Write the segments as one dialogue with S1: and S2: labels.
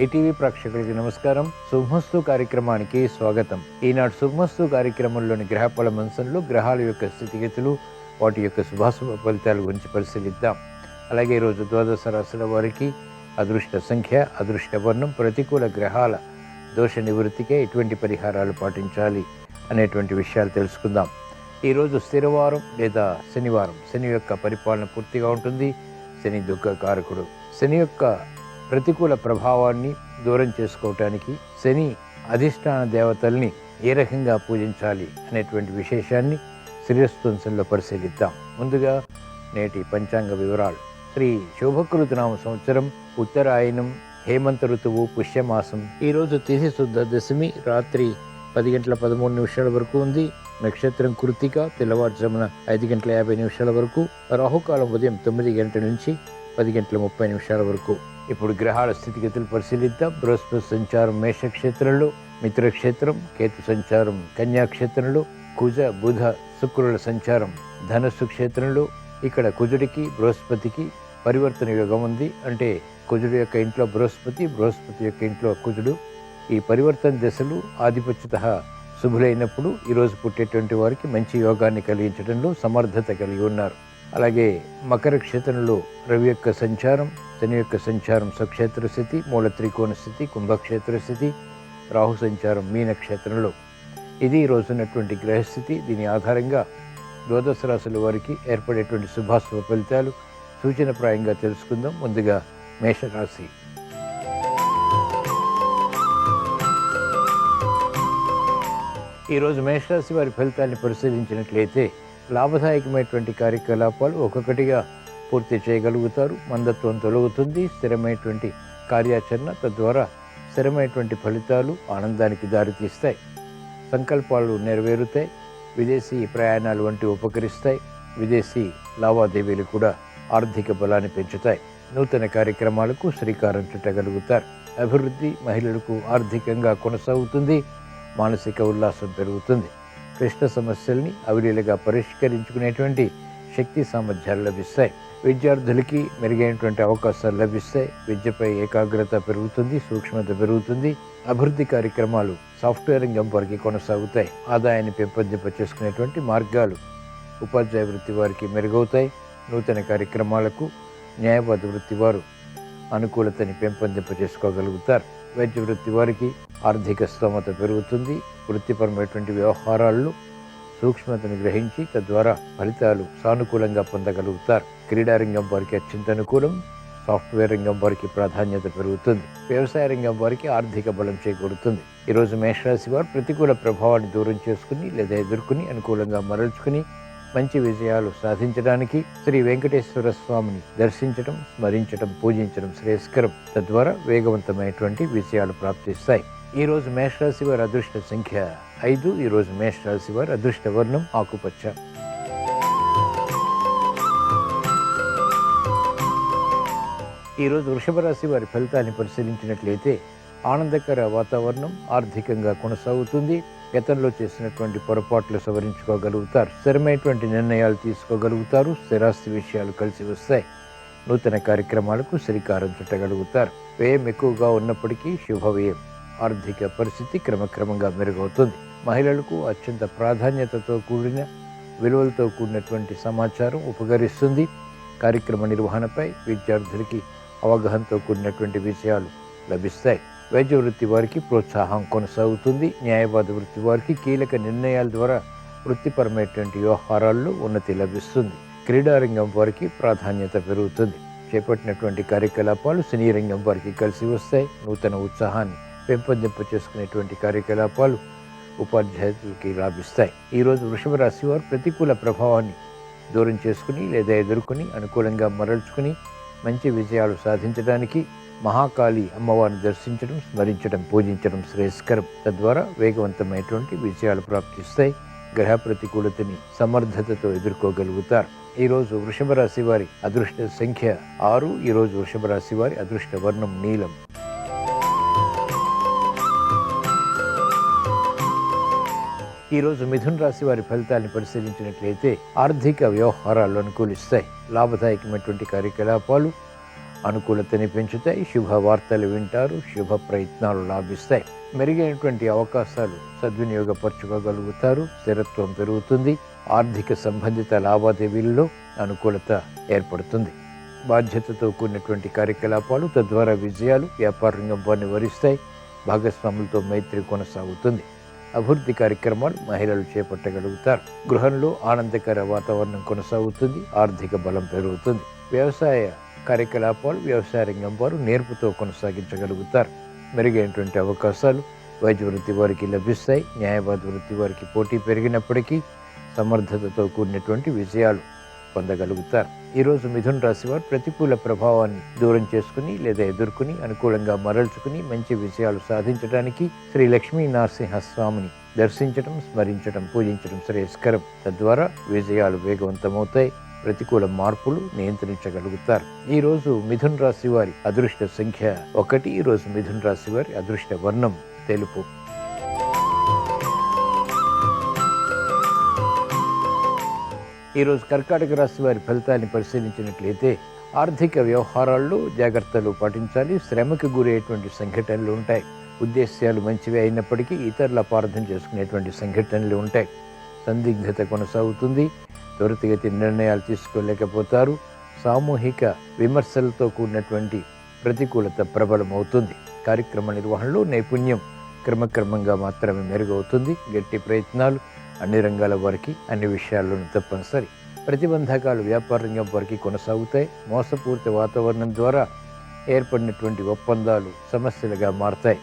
S1: ATV ప్రేక్షకులకి నమస్కారం. శుభమస్తు కార్యక్రమానికి స్వాగతం. ఈనాడు శుభమస్తు కార్యక్రమంలోని గ్రహఫల మంచంలో గ్రహాల యొక్క స్థితిగతులు, వాటి యొక్క శుభాశుభ ఫలితాల గురించి పరిశీలిద్దాం. అలాగే ఈరోజు ద్వాదశ రాశుల వారికి అదృష్ట సంఖ్య, అదృష్ట వర్ణం, ప్రతికూల గ్రహాల దోష నివృత్తికే ఎటువంటి పరిహారాలు పాటించాలి అనేటువంటి విషయాలు తెలుసుకుందాం. ఈరోజు స్థిరవారం లేదా శనివారం. శని యొక్క పరిపాలన పూర్తిగా ఉంటుంది. శని దుఃఖకారకుడు. శని యొక్క ప్రతికూల ప్రభావాన్ని దూరం చేసుకోవటానికి శని అధిష్టాన దేవతల్ని ఏ రకంగా పూజించాలి అనేటువంటి విశేషాన్ని శ్రీరస్తంశంలో పరిశీలిద్దాం. ముందుగా నేటి పంచాంగ వివరాలు. శ్రీ శోభకృతనామ సంవత్సరం, ఉత్తరాయణం, హేమంత ఋతువు, పుష్యమాసం. ఈరోజు తిథి శుద్ధ దశమి రాత్రి 10:13 వరకు ఉంది. నక్షత్రం కృత్తిక, తెల్లవారుజామున 5:50 వరకు. రాహుకాలం ఉదయం 9 గంటల నుంచి 10:30 వరకు. ఇప్పుడు గ్రహాల స్థితిగతులు పరిశీలిద్దాం. బృహస్పతి సంచారం మేషక్షేత్రంలో, మిత్రక్షేత్రం, కేతు సంచారం కన్యాక్షేత్రంలో, కుజ బుధ శుక్రుల సంచారం ధనస్సు క్షేత్రంలో. ఇక్కడ కుజుడికి బృహస్పతికి పరివర్తన యోగం ఉంది. అంటే కుజుడి యొక్క ఇంట్లో బృహస్పతి, బృహస్పతి యొక్క ఇంట్లో కుజుడు. ఈ పరివర్తన దశలు ఆధిపత్యత శుభులైనప్పుడు ఈరోజు పుట్టేటువంటి వారికి మంచి యోగాన్ని కలిగించడంలో సమర్థత కలిగి ఉన్నారు. అలాగే మకర క్షేత్రంలో రవి యొక్క సంచారం, శని యొక్క సంచారం స్వక్షేత్ర స్థితి, మూల త్రికోణ స్థితి, కుంభక్షేత్ర స్థితి, రాహు సంచారం మీనక్షేత్రంలో. ఇది ఈ రోజున్నటువంటి గ్రహస్థితి. దీని ఆధారంగా ద్వాదశ రాశుల వారికి ఏర్పడేటువంటి శుభాశుభ ఫలితాలు సూచనప్రాయంగా తెలుసుకుందాం. ముందుగా మేషరాశి. ఈరోజు మేషరాశి వారి ఫలితాన్ని పరిశీలించినట్లయితే లాభదాయకమైనటువంటి కార్యకలాపాలు ఒక్కొక్కటిగా పూర్తి చేయగలుగుతారు. మందత్వం తొలగుతుంది. స్థిరమైనటువంటి కార్యాచరణ, తద్వారా స్థిరమైనటువంటి ఫలితాలు ఆనందానికి దారితీస్తాయి. సంకల్పాలు నెరవేరుతాయి. విదేశీ ప్రయాణాలు వంటివి ఉపకరిస్తాయి. విదేశీ లావాదేవీలు కూడా ఆర్థిక బలాన్ని పెంచుతాయి. నూతన కార్యక్రమాలకు శ్రీకారం చుట్టగలుగుతారు. అభివృద్ధి మహిళలకు ఆర్థికంగా కొనసాగుతుంది. మానసిక ఉల్లాసం పెరుగుతుంది. క్లిష్ట సమస్యల్ని అవలీలగా పరిష్కరించుకునేటువంటి శక్తి సామర్థ్యాలు లభిస్తాయి. విద్యార్థులకి మెరుగైనటువంటి అవకాశాలు లభిస్తాయి. విద్యపై ఏకాగ్రత పెరుగుతుంది, సూక్ష్మత పెరుగుతుంది. అభివృద్ధి కార్యక్రమాలు సాఫ్ట్వేర్ రంగం వారికి కొనసాగుతాయి. ఆదాయాన్ని పెంపొందింప చేసుకునేటువంటి మార్గాలు ఉపాధ్యాయ వృత్తి వారికి మెరుగవుతాయి. నూతన కార్యక్రమాలకు న్యాయవాద వృత్తి వారు అనుకూలతని పెంపొందింప చేసుకోగలుగుతారు. వైద్య వృత్తి వారికి ఆర్థిక స్తోమత పెరుగుతుంది. వృత్తిపరమైనటువంటి వ్యవహారాల్లో సూక్ష్మతను గ్రహించి తద్వారా ఫలితాలు సానుకూలంగా పొందగలుగుతారు. క్రీడారంగం వారికి అత్యంత అనుకూలం. సాఫ్ట్వేర్ రంగం వారికి ప్రాధాన్యత పెరుగుతుంది. వ్యవసాయ రంగం వారికి ఆర్థిక బలం చేకూరుతుంది. ఈరోజు మేషరాశి వారు ప్రతికూల ప్రభావాన్ని దూరం చేసుకుని లేదా ఎదుర్కొని అనుకూలంగా మరల్చుకుని మంచి విజయాలు సాధించడానికి శ్రీ వెంకటేశ్వర స్వామిని దర్శించడం, స్మరించడం, పూజించడం శ్రేయస్కరం. తద్వారా వేగవంతమైనటువంటి విజయాలు ప్రాప్తిస్తాయి. ఈరోజు మేషరాశి వారి అదృష్ట సంఖ్య 5. ఈరోజు మేషరాశి వారి అదృష్ట వర్ణం ఆకుపచ్చ. ఈరోజు వృషభ రాశి వారి ఫలితాన్ని పరిశీలించినట్లయితే ఆనందకర వాతావరణం ఆర్థికంగా కొనసాగుతుంది. గతంలో చేసినటువంటి పొరపాట్లు సవరించుకోగలుగుతారు. స్థిరమైనటువంటి నిర్ణయాలు తీసుకోగలుగుతారు. స్థిరాస్తి విషయాలు కలిసి వస్తాయి. నూతన కార్యక్రమాలకు శ్రీకారం చుట్టగలుగుతారు. వ్యయం ఎక్కువగా ఉన్నప్పటికీ శుభవ్యయం. ఆర్థిక పరిస్థితి క్రమక్రమంగా మెరుగవుతుంది. మహిళలకు అత్యంత ప్రాధాన్యతతో కూడిన విలువలతో కూడినటువంటి సమాచారం ఉపకరిస్తుంది. కార్యక్రమ నిర్వహణపై విద్యార్థులకి అవగాహనతో కూడినటువంటి విషయాలు లభిస్తాయి. వైద్య వృత్తి వారికి ప్రోత్సాహం కొనసాగుతుంది. న్యాయవాద వృత్తి వారికి కీలక నిర్ణయాల ద్వారా వృత్తిపరమైనటువంటి వ్యవహారాల్లో ఉన్నతి లభిస్తుంది. క్రీడారంగం వారికి ప్రాధాన్యత పెరుగుతుంది. చేపట్టినటువంటి కార్యకలాపాలు సినీ రంగం వారికి కలిసి వస్తాయి. నూతన ఉత్సాహాన్ని పెంపొందింప చేసుకునేటువంటి కార్యకలాపాలు ఉపాధ్యాయులకి లాభిస్తాయి. ఈరోజు వృషభ రాశి వారు ప్రతికూల ప్రభావాన్ని దూరం చేసుకుని లేదా ఎదుర్కొని అనుకూలంగా మరల్చుకుని మంచి విజయాలు సాధించడానికి మహాకాళి అమ్మవారిని దర్శించడం, స్మరించడం, పూజించడం శ్రేయస్కరం. తద్వారా వేగవంతమైనటువంటి విజయాలు ప్రాప్తిస్తాయి. గ్రహ ప్రతికూలతని సమర్థతతో ఎదుర్కోగలుగుతారు. ఈరోజు వృషభ రాశి వారి అదృష్ట సంఖ్య 6. ఈరోజు వృషభ రాశి వారి అదృష్ట వర్ణం నీలం. ఈరోజు మిథున రాశి వారి ఫలితాన్ని పరిశీలించినట్లయితే ఆర్థిక వ్యవహారాలు అనుకూలిస్తాయి. లాభదాయకమైనటువంటి కార్యకలాపాలు అనుకూలతని పెంచుతాయి. శుభవార్తలు వింటారు. శుభ ప్రయత్నాలు లాభిస్తాయి. మెరుగైనటువంటి అవకాశాలు సద్వినియోగపరచుకోగలుగుతారు. స్థిరత్వం పెరుగుతుంది. ఆర్థిక సంబంధిత లావాదేవీల్లో అనుకూలత ఏర్పడుతుంది. బాధ్యతతో కూడినటువంటి కార్యకలాపాలు తద్వారా విజయాలు వ్యాపార రంగం వారిని వరిస్తాయి. భాగస్వాములతో మైత్రి కొనసాగుతుంది. అభివృద్ధి కార్యక్రమాలు మహిళలు చేపట్టగలుగుతారు. గృహంలో ఆనందకర వాతావరణం కొనసాగుతుంది. ఆర్థిక బలం పెరుగుతుంది. వ్యవసాయ కార్యకలాపాలు వ్యవసాయ రంగం వారు నేర్పుతో కొనసాగించగలుగుతారు. మెరుగైనటువంటి అవకాశాలు వైద్య వృత్తి వారికి లభిస్తాయి. న్యాయవాద వృత్తి వారికి పోటీ పెరిగినప్పటికీ సమర్థతతో కూడినటువంటి విజయాలు పొందగలుగుతారు. ఈరోజు మిథున రాశి వారు ప్రతికూల ప్రభావాన్ని దూరం చేసుకుని లేదా ఎదుర్కొని అనుకూలంగా మరల్చుకుని మంచి విజయాలు సాధించడానికి శ్రీ లక్ష్మీ నరసింహస్వామిని దర్శించడం, స్మరించడం, పూజించడం శ్రేయస్కరం. తద్వారా విజయాలు వేగవంతమవుతాయి. ప్రతికూల మార్పులు నియంత్రించగలుగుతారు. ఈరోజు మిథున రాశి వారి అదృష్ట సంఖ్య 1. ఈరోజు మిథున రాశి వారి అదృష్ట వర్ణం తెలుపు. ఈరోజు కర్కాటక రాశి వారి ఫలితాన్ని పరిశీలించినట్లయితే ఆర్థిక వ్యవహారాల్లో జాగ్రత్తలు పాటించాలి. శ్రమకు గురయ్యేటువంటి సంఘటనలు ఉంటాయి. ఉద్దేశ్యాలు మంచివి అయినప్పటికీ ఇతరుల అపార్థం చేసుకునేటువంటి సంఘటనలు ఉంటాయి. సందిగ్ధత కొనసాగుతుంది. త్వరితగతి నిర్ణయాలు తీసుకోలేకపోతారు. సామూహిక విమర్శలతో కూడినటువంటి ప్రతికూలత ప్రబలమవుతుంది. కార్యక్రమ నిర్వహణలో నైపుణ్యం క్రమక్రమంగా మాత్రమే మెరుగవుతుంది. గట్టి ప్రయత్నాలు అన్ని రంగాల వారికి అన్ని విషయాల్లోనూ తప్పనిసరి. ప్రతిబంధకాలు వ్యాపార రంగం వారికి కొనసాగుతాయి. మోసపూరిత వాతావరణం ద్వారా ఏర్పడినటువంటి ఒప్పందాలు సమస్యలుగా మారతాయి.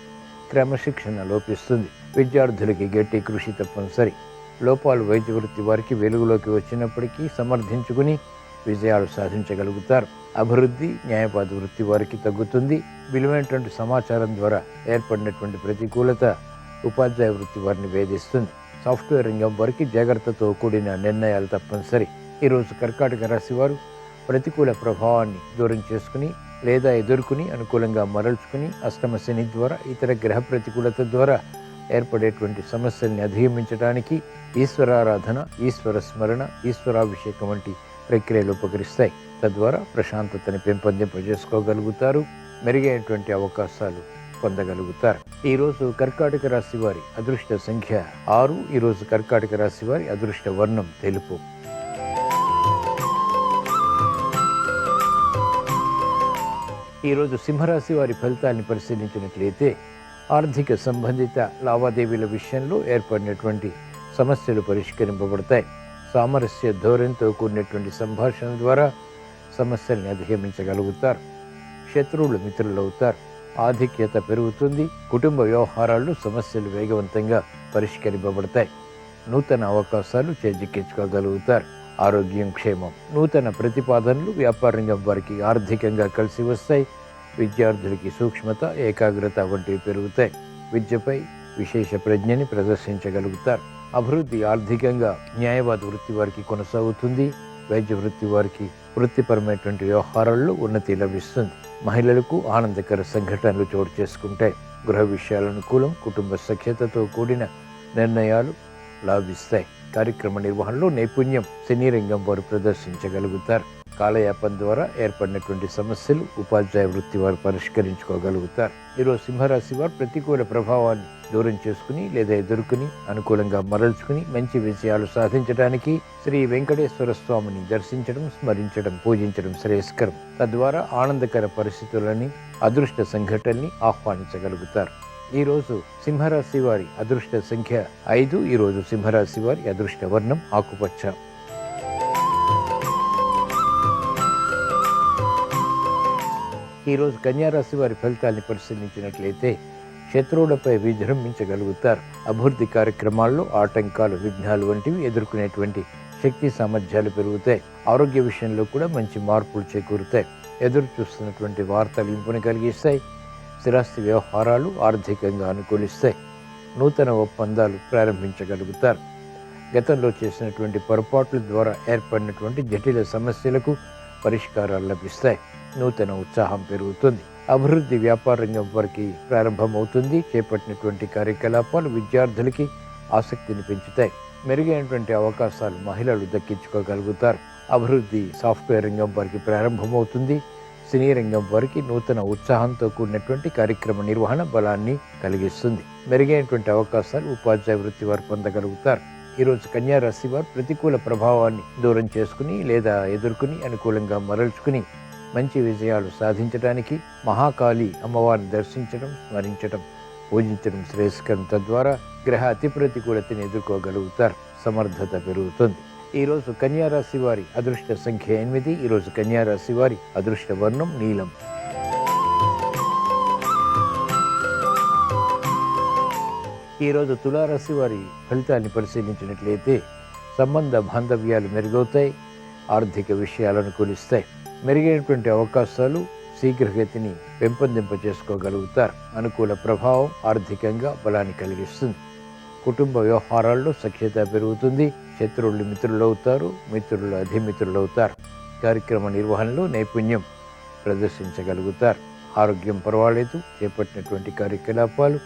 S1: క్రమశిక్షణ లోపిస్తుంది. విద్యార్థులకి గట్టి కృషి తప్పనిసరి. లోపాలు వైద్య వృత్తి వారికి వెలుగులోకి వచ్చినప్పటికీ సమర్థించుకుని విజయాలు సాధించగలుగుతారు. అభివృద్ధి న్యాయవాద వృత్తి వారికి తగ్గుతుంది. విలువైనటువంటి సమాచారం ద్వారా ఏర్పడినటువంటి ప్రతికూలత ఉపాధ్యాయ వృత్తి వారిని వేధిస్తుంది. సాఫ్ట్వేర్ రంగం వారికి జాగ్రత్తతో కూడిన నిర్ణయాలు తప్పనిసరి. ఈరోజు కర్కాటక రాశి వారు ప్రతికూల ప్రభావాన్ని దూరం చేసుకుని లేదా ఎదుర్కొని అనుకూలంగా మరల్చుకుని అష్టమ శని ద్వారా ఇతర గ్రహ ప్రతికూలత ద్వారా ఏర్పడేటువంటి సమస్యల్ని అధిగమించడానికి ఈశ్వరారాధన, ఈశ్వర స్మరణ, ఈశ్వరాభిషేకం వంటి ప్రక్రియలు ఉపకరిస్తాయి. తద్వారా ప్రశాంతతని పెంపొందింపజేసుకోగలుగుతారు. మెరుగైనటువంటి అవకాశాలు పొందగలుగుతారు. ఈరోజు కర్కాటక రాశి వారి అదృష్ట సంఖ్య 6. ఈరోజు కర్కాటక రాశి వారి అదృష్ట వర్ణం తెలుపు. ఈరోజు సింహరాశి వారి ఫలితాన్ని పరిశీలించినట్లయితే ఆర్థిక సంబంధిత లావాదేవీల విషయంలో ఏర్పడినటువంటి సమస్యలు పరిష్కరింపబడతాయి. సామరస్య ధోరణితో కూడినటువంటి సంభాషణ ద్వారా సమస్యల్ని అధిగమించగలుగుతారు. శత్రువులు మిత్రులవుతారు. ఆధిక్యత పెరుగుతుంది. కుటుంబ వ్యవహారాల్లో సమస్యలు వేగవంతంగా పరిష్కరింపబడతాయి. నూతన అవకాశాలు చేజిక్కించుకోగలుగుతారు. ఆరోగ్యం క్షేమం. నూతన ప్రతిపాదనలు వ్యాపార రంగం వారికి ఆర్థికంగా కలిసి వస్తాయి. విద్యార్థులకి సూక్ష్మత, ఏకాగ్రత వంటివి పెరుగుతాయి. విద్యపై విశేష ప్రజ్ఞని ప్రదర్శించగలుగుతారు. అభివృద్ధి ఆర్థికంగా న్యాయవాద వృత్తి వారికి కొనసాగుతుంది. వైద్య వృత్తి వారికి వృత్తిపరమైనటువంటి వ్యవహారాల్లో ఉన్నతి లభిస్తుంది. మహిళలకు ఆనందకర సంఘటనలు చోటు చేసుకుంటాయి. గృహ విషయాల అనుకూలం. కుటుంబ సఖ్యతతో కూడిన నిర్ణయాలు లాభిస్తాయి. కార్యక్రమ నిర్వహణలో నైపుణ్యం సినీ రంగం వారు ప్రదర్శించగలుగుతారు. కాలయాపన ద్వారా ఏర్పడినటువంటి సమస్యలు ఉపాధ్యాయ వృత్తి వారు పరిష్కరించుకోగలుగుతారు. ఈరోజు సింహరాశి వారు ప్రతికూల ప్రభావాన్ని దూరం చేసుకుని లేదా ఎదుర్కొని అనుకూలంగా మరల్చుకుని మంచి విజయాలు సాధించడానికి శ్రీ వెంకటేశ్వర స్వామిని దర్శించడం, స్మరించడం, పూజించడం శ్రేయస్కరం. తద్వారా ఆనందకర పరిస్థితులని, అదృష్ట సంఘటనల్ని ఆహ్వానించగలుగుతారు. ఈరోజు సింహరాశి వారి అదృష్ట సంఖ్య 5. ఈరోజు సింహరాశి వారి అదృష్ట వర్ణం ఆకుపచ్చ. ఈరోజు కన్యారాశి వారి ఫలితాన్ని పరిశీలించినట్లయితే శత్రువులపై విజృంభించగలుగుతారు. అభివృద్ధి కార్యక్రమాల్లో ఆటంకాలు, విఘ్నాలు వంటివి ఎదుర్కొనేటువంటి శక్తి సామర్థ్యాలు పెరుగుతాయి. ఆరోగ్య విషయంలో కూడా మంచి మార్పులు చేకూరుతాయి. ఎదురు చూస్తున్నటువంటి వార్తలు ఇంపుని కలిగిస్తాయి. స్థిరాస్తి వ్యవహారాలు ఆర్థికంగా అనుకూలిస్తాయి. నూతన ఒప్పందాలు ప్రారంభించగలుగుతారు. గతంలో చేసినటువంటి పొరపాట్ల ద్వారా ఏర్పడినటువంటి జటిల సమస్యలకు పరిష్కారాలు లభిస్తాయి. నూతన ఉత్సాహం పెరుగుతుంది. అభివృద్ధి వ్యాపార రంగం వారికి ప్రారంభమవుతుంది. చేపట్టినటువంటి కార్యకలాపాలు విద్యార్థులకి ఆసక్తిని పెంచుతాయి. మెరుగైనటువంటి అవకాశాలు మహిళలు దక్కించుకోగలుగుతారు. అభివృద్ధి సాఫ్ట్వేర్ రంగం వారికి ప్రారంభమవుతుంది. సినీ రంగం వారికి నూతన ఉత్సాహంతో కూడినటువంటి కార్యక్రమ నిర్వహణ బలాన్ని కలిగిస్తుంది. మెరుగైనటువంటి అవకాశాలు ఉపాధ్యాయ వృత్తి వారు పొందగలుగుతారు. ఈరోజు కన్యా రాశి వారు ప్రతికూల ప్రభావాన్ని దూరం చేసుకుని లేదా ఎదుర్కొని అనుకూలంగా మరల్చుకుని మంచి విజయాలు సాధించడానికి మహాకాళి అమ్మవారిని దర్శించడం, స్మరించడం, పూజించడం శ్రేయస్కరం. తద్వారా గ్రహ అతి ప్రతికూలతని ఎదుర్కోగలుగుతారు. సమర్థత పెరుగుతుంది. ఈరోజు కన్యా రాశి వారి అదృష్ట సంఖ్య 8. ఈరోజు కన్యా రాశి వారి అదృష్ట వర్ణం నీలం. ఈరోజు తులారాశి వారి ఫలితాన్ని పరిశీలించినట్లయితే సంబంధ బాంధవ్యాలు మెరుగవుతాయి. ఆర్థిక విషయాలు అనుకూలిస్తాయి. మెరుగైనటువంటి అవకాశాలు శీఘ్రగతిని పెంపొందింపచేసుకోగలుగుతారు. అనుకూల ప్రభావం ఆర్థికంగా బలాన్ని కలిగిస్తుంది. కుటుంబ వ్యవహారాల్లో సఖ్యత పెరుగుతుంది. శత్రువులు మిత్రులవుతారు, మిత్రులు అధిమిత్రులవుతారు. కార్యక్రమ నిర్వహణలో నైపుణ్యం ప్రదర్శించగలుగుతారు. ఆరోగ్యం పర్వాలేదు. చేపట్టినటువంటి కార్యకలాపాలు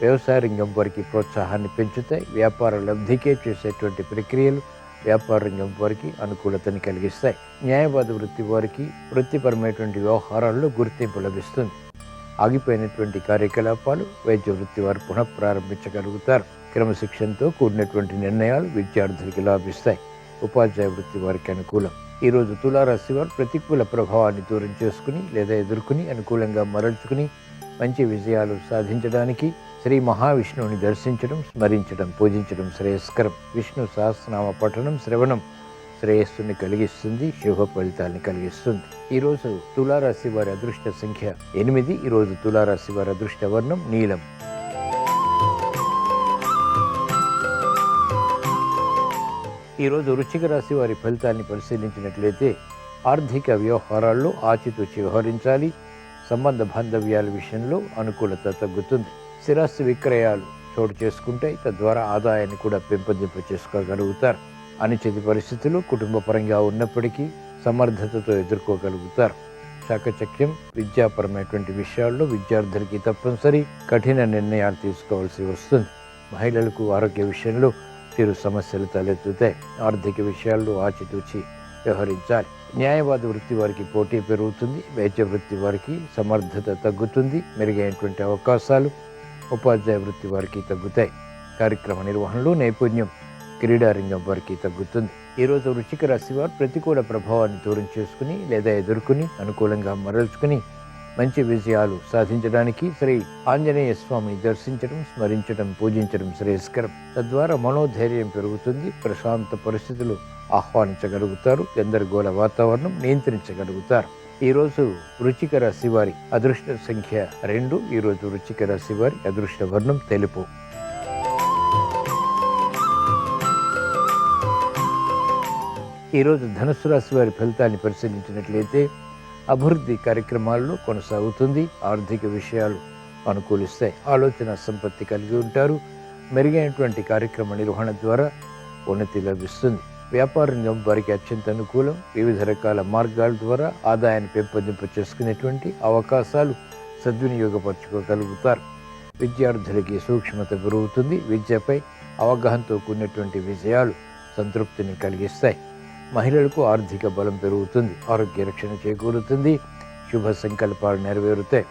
S1: వ్యవసాయ రంగం వారికి ప్రోత్సాహాన్ని పెంచుతాయి. వ్యాపార లబ్ధికే చేసేటువంటి ప్రక్రియలు వ్యాపార రంగం వారికి అనుకూలతని కలిగిస్తాయి. న్యాయవాద వృత్తి వారికి వృత్తిపరమైనటువంటి వ్యవహారాల్లో గుర్తింపు లభిస్తుంది. ఆగిపోయినటువంటి కార్యకలాపాలు వైద్య వృత్తి వారు పునఃప్రారంభించగలుగుతారు. క్రమశిక్షణతో కూడినటువంటి నిర్ణయాలు విద్యార్థులకి లాభిస్తాయి. ఉపాధ్యాయ వృత్తి వారికి అనుకూలం. ఈరోజు తులారాశి వారు ప్రతికూల ప్రభావాన్ని దూరం చేసుకుని లేదా ఎదుర్కొని అనుకూలంగా మరల్చుకుని మంచి విజయాలు సాధించడానికి శ్రీ మహావిష్ణువుని దర్శించడం, స్మరించడం, పూజించడం శ్రేయస్కరం. విష్ణు సహస్రనామ పఠనం, శ్రవణం శ్రేయస్సుని కలిగిస్తుంది, శుభ ఫలితాన్ని కలిగిస్తుంది. ఈరోజు తులారాశి వారి అదృష్ట సంఖ్య 8. ఈరోజు తులారాశి వారి అదృష్ట వర్ణం నీలం. ఈరోజు వృశ్చిక రాశి వారి ఫలితాన్ని పరిశీలించినట్లయితే ఆర్థిక వ్యవహారాల్లో ఆచితూచి వ్యవహరించాలి. సంబంధ బాంధవ్యాల విషయంలో అనుకూలత తగ్గుతుంది. స్థిరాస్తి విక్రయాలు చోటు చేసుకుంటే తద్వారా ఆదాయాన్ని కూడా పెంపొందింప చేసుకోగలుగుతారు. అనిశ్చిత పరిస్థితులు కుటుంబ పరంగా ఉన్నప్పటికీ సమర్థతతో ఎదుర్కోగలుగుతారు. చాకచక్యం విద్యాపరమైనటువంటి విషయాల్లో విద్యార్థులకి తప్పనిసరి కఠిన నిర్ణయాలు తీసుకోవాల్సి వస్తుంది. మహిళలకు ఆరోగ్య విషయంలో తీరు సమస్యలు తలెత్తుతాయి. ఆర్థిక విషయాల్లో ఆచితూచి వ్యవహరించాలి. న్యాయవాద వృత్తి వారికి పోటీ పెరుగుతుంది. వైద్య వృత్తి వారికి సమర్థత తగ్గుతుంది. మెరుగైనటువంటి అవకాశాలు ఉపాధ్యాయ వృత్తి వారికి తగ్గుతాయి. కార్యక్రమ నిర్వహణలో నైపుణ్యం క్రీడారంగం వారికి తగ్గుతుంది. ఈరోజు వృశ్చిక రాశి వారు ప్రతికూల ప్రభావాన్ని దూరం చేసుకుని లేదా ఎదుర్కొని అనుకూలంగా మరల్చుకుని మంచి విజయాలు సాధించడానికి శ్రీ ఆంజనేయ స్వామిని దర్శించడం, స్మరించడం, పూజించడం శ్రేయస్కరం. తద్వారా మనోధైర్యం పెరుగుతుంది. ప్రశాంత పరిస్థితులు ఆహ్వానించగలుగుతారు. గందరగోళ వాతావరణం నియంత్రించగలుగుతారు. ఈరోజు వృశ్చిక రాశి వారి అదృష్ట సంఖ్య 2. ఈరోజు వృశ్చిక రాశి వారి అదృష్ట వర్ణం తెలుపు. ఈరోజు ధనుస్సు రాశి వారి ఫలితాన్ని పరిశీలించినట్లయితే అభివృద్ధి కార్యక్రమాల్లో కొనసాగుతుంది. ఆర్థిక విషయాలు అనుకూలిస్తాయి. ఆలోచన సంపత్తి కలిగి ఉంటారు. మెరుగైనటువంటి కార్యక్రమ నిర్వహణ ద్వారా ఉన్నతి లభిస్తుంది. వ్యాపార రంగం వారికి అత్యంత అనుకూలం. వివిధ రకాల మార్గాల ద్వారా ఆదాయాన్ని పెంపొందింప చేసుకునేటువంటి అవకాశాలు సద్వినియోగపరచుకోగలుగుతారు. విద్యార్థులకి సూక్ష్మత పెరుగుతుంది. విద్యపై అవగాహనతో కూడినటువంటి విజయాలు సంతృప్తిని కలిగిస్తాయి. మహిళలకు ఆర్థిక బలం పెరుగుతుంది. ఆరోగ్య రక్షణ చేకూరుతుంది. శుభ సంకల్పాలు నెరవేరుతాయి.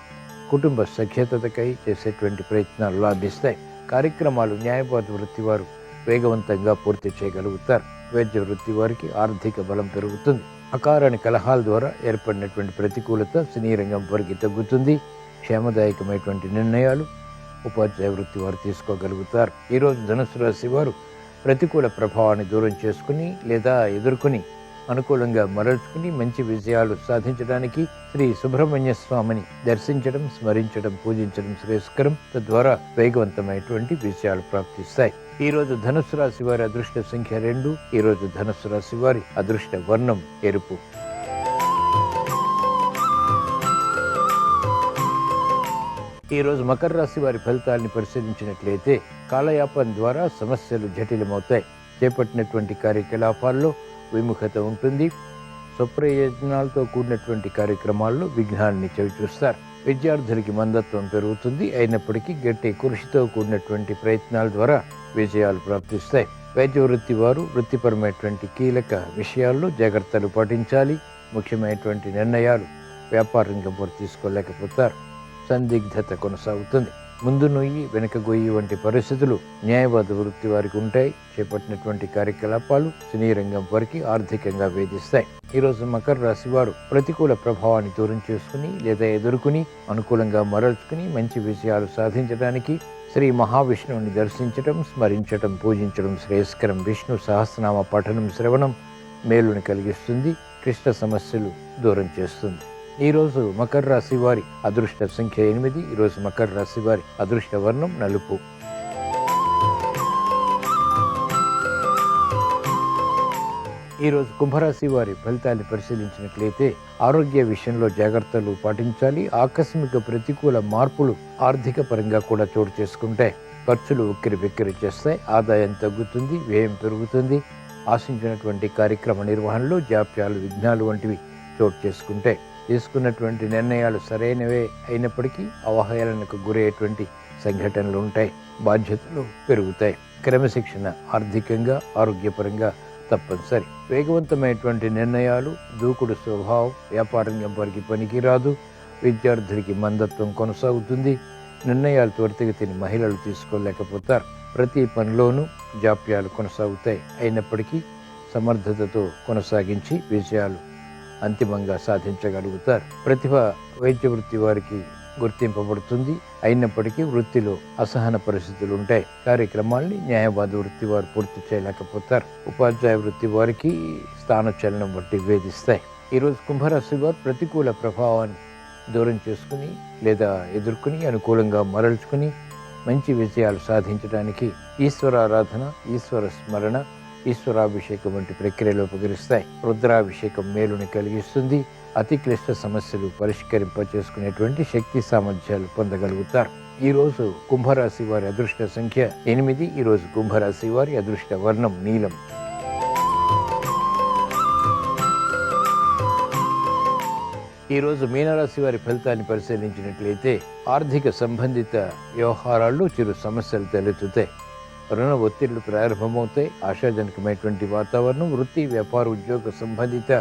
S1: కుటుంబ సఖ్యతకై చేసేటువంటి ప్రయత్నాలు లాభిస్తాయి. కార్యక్రమాలు న్యాయవాద వృత్తి వారు వేగవంతంగా పూర్తి చేయగలుగుతారు. వైద్య వృత్తి వారికి ఆర్థిక బలం పెరుగుతుంది. అకారణి కలహాల ద్వారా ఏర్పడినటువంటి ప్రతికూలత సినీ రంగం వారికి తగ్గుతుంది. క్షేమదాయకమైనటువంటి నిర్ణయాలు ఉపాధ్యాయ వృత్తి వారు తీసుకోగలుగుతారు. ఈరోజు ధనుసు రాశి వారు ప్రతికూల ప్రభావాన్ని దూరం చేసుకుని లేదా ఎదుర్కొని అనుకూలంగా మరల్చుకుని మంచి విజయాలు సాధించడానికి శ్రీ సుబ్రహ్మణ్య స్వామిని దర్శించడం, స్మరించడం, పూజించడం శ్రేయస్కరం. తద్వారా వేగవంతమైనటువంటి విజయాలు ప్రాప్తిస్తాయి. ఈరోజు ధనుస్సు రాశి వారి అదృష్ట సంఖ్య 2. ఈరోజు ధనుస్సు రాశి వారి అదృష్ట వర్ణం ఎరుపు. ఈరోజు మకర రాశి వారి ఫలితాన్ని పరిశీలించినట్లయితే కాలయాపన ద్వారా సమస్యలు జటిలమవుతాయి. చేపట్టినటువంటి కార్యకలాపాల్లో విముఖత ఉంటుంది. స్వప్రయోజనాలతో కూడినటువంటి కార్యక్రమాల్లో విఘ్నాన్ని చవిచూస్తారు. విద్యార్థులకి మందత్వం పెరుగుతుంది. అయినప్పటికీ గట్టి కృషితో కూడినటువంటి ప్రయత్నాల ద్వారా విజయాలు ప్రాప్తిస్తాయి. వైద్య వృత్తి వారు వృత్తిపరమైనటువంటి కీలక విషయాల్లో జాగ్రత్తలు పాటించాలి. ముఖ్యమైనటువంటి నిర్ణయాలు వ్యాపార రంగం వారు తీసుకోలేకపోతారు. సందిగ్ధత కొనసాగుతుంది. ముందు నొయ్యి వెనుక గొయ్యి వంటి పరిస్థితులు న్యాయవాద వృత్తి వారికి ఉంటాయి. చేపట్టినటువంటి కార్యకలాపాలు సినీ రంగం వారికి ఆర్థికంగా వేధిస్తాయి. ఈరోజు మకర రాశి వారు ప్రతికూల ప్రభావాన్ని దూరం చేసుకుని లేదా ఎదుర్కొని అనుకూలంగా మరల్చుకుని మంచి విజయాలు సాధించడానికి శ్రీ మహావిష్ణువుని దర్శించడం, స్మరించడం, పూజించడం శ్రేయస్కరం. విష్ణు సహస్రనామ పఠనం శ్రవణం మేలుని కలిగిస్తుంది, క్లిష్ట సమస్యలు దూరం చేస్తుంది. ఈరోజు మకర రాశి వారి అదృష్ట సంఖ్య 8. ఈరోజు మకర రాశి వారి అదృష్ట వర్ణం నలుపు. ఈరోజు కుంభరాశి వారి ఫలితాన్ని పరిశీలించినట్లయితే ఆరోగ్య విషయంలో జాగ్రత్తలు పాటించాలి. ఆకస్మిక ప్రతికూల మార్పులు ఆర్థిక పరంగా కూడా చోటు చేసుకుంటాయి. ఖర్చులు ఉక్కిరి బిక్కిరి చేస్తాయి. ఆదాయం తగ్గుతుంది, వ్యయం పెరుగుతుంది. ఆశించినటువంటి కార్యక్రమ నిర్వహణలో జాప్యాలు, విఘ్నాలు వంటివి చోటు చేసుకుంటాయి. తీసుకున్నటువంటి నిర్ణయాలు సరైనవే అయినప్పటికీ అవహేళనకు గురయ్యేటువంటి సంఘటనలు ఉంటాయి. బాధ్యతలు పెరుగుతాయి. క్రమశిక్షణ ఆర్థికంగా, ఆరోగ్యపరంగా తప్పనిసరి. వేగవంతమైనటువంటి నిర్ణయాలు, దూకుడు స్వభావం వ్యాపారంగా వారికి పనికిరాదు. విద్యార్థులకి మందత్వం కొనసాగుతుంది. నిర్ణయాలు త్వరితగతిని మహిళలు తీసుకోలేకపోతారు. ప్రతి పనిలోనూ జాప్యాలు కొనసాగుతాయి. అయినప్పటికీ సమర్థతతో కొనసాగించి విజయాలు అంతిమంగా సాధించగలుగుతారు. ప్రతిభ వైద్య వృత్తి వారికి గుర్తింపబడుతుంది. అయినప్పటికీ వృత్తిలో అసహన పరిస్థితులు ఉంటాయి. కార్యక్రమాల్ని న్యాయవాద వృత్తి వారు పూర్తి చేయలేకపోతారు. ఉపాధ్యాయ వృత్తి వారికి స్థానచలనం బట్టి వేధిస్తాయి. ఈరోజు కుంభరాశి వారు ప్రతికూల ప్రభావాన్ని దూరం చేసుకుని లేదా ఎదుర్కొని అనుకూలంగా మరల్చుకుని మంచి విజయాలు సాధించడానికి ఈశ్వరారాధన, ఈశ్వర స్మరణ, ఈశ్వరాభిషేకం వంటి ప్రక్రియలో ఉపకరిస్తాయి. రుద్రాభిషేకం మేలుని కలిగిస్తుంది. అతి క్లిష్ట సమస్యలు పరిష్కరింపచేసుకునేటువంటి శక్తి సామర్థ్యాలు పొందగలుగుతారు. ఈరోజు కుంభరాశి వారి అదృష్ట సంఖ్య 8. ఈరోజు కుంభరాశి వారి అదృష్ట వర్ణం నీలం. ఈరోజు మీనరాశి వారి ఫలితాన్ని పరిశీలించినట్లయితే ఆర్థిక సంబంధిత వ్యవహారాల్లో చిరు సమస్యలు తలెత్తుతాయి. రుణ ఒత్తిళ్లు ప్రారంభమవుతాయి. ఆశాజనకమైనటువంటి వాతావరణం వృత్తి, వ్యాపార, ఉద్యోగ సంబంధిత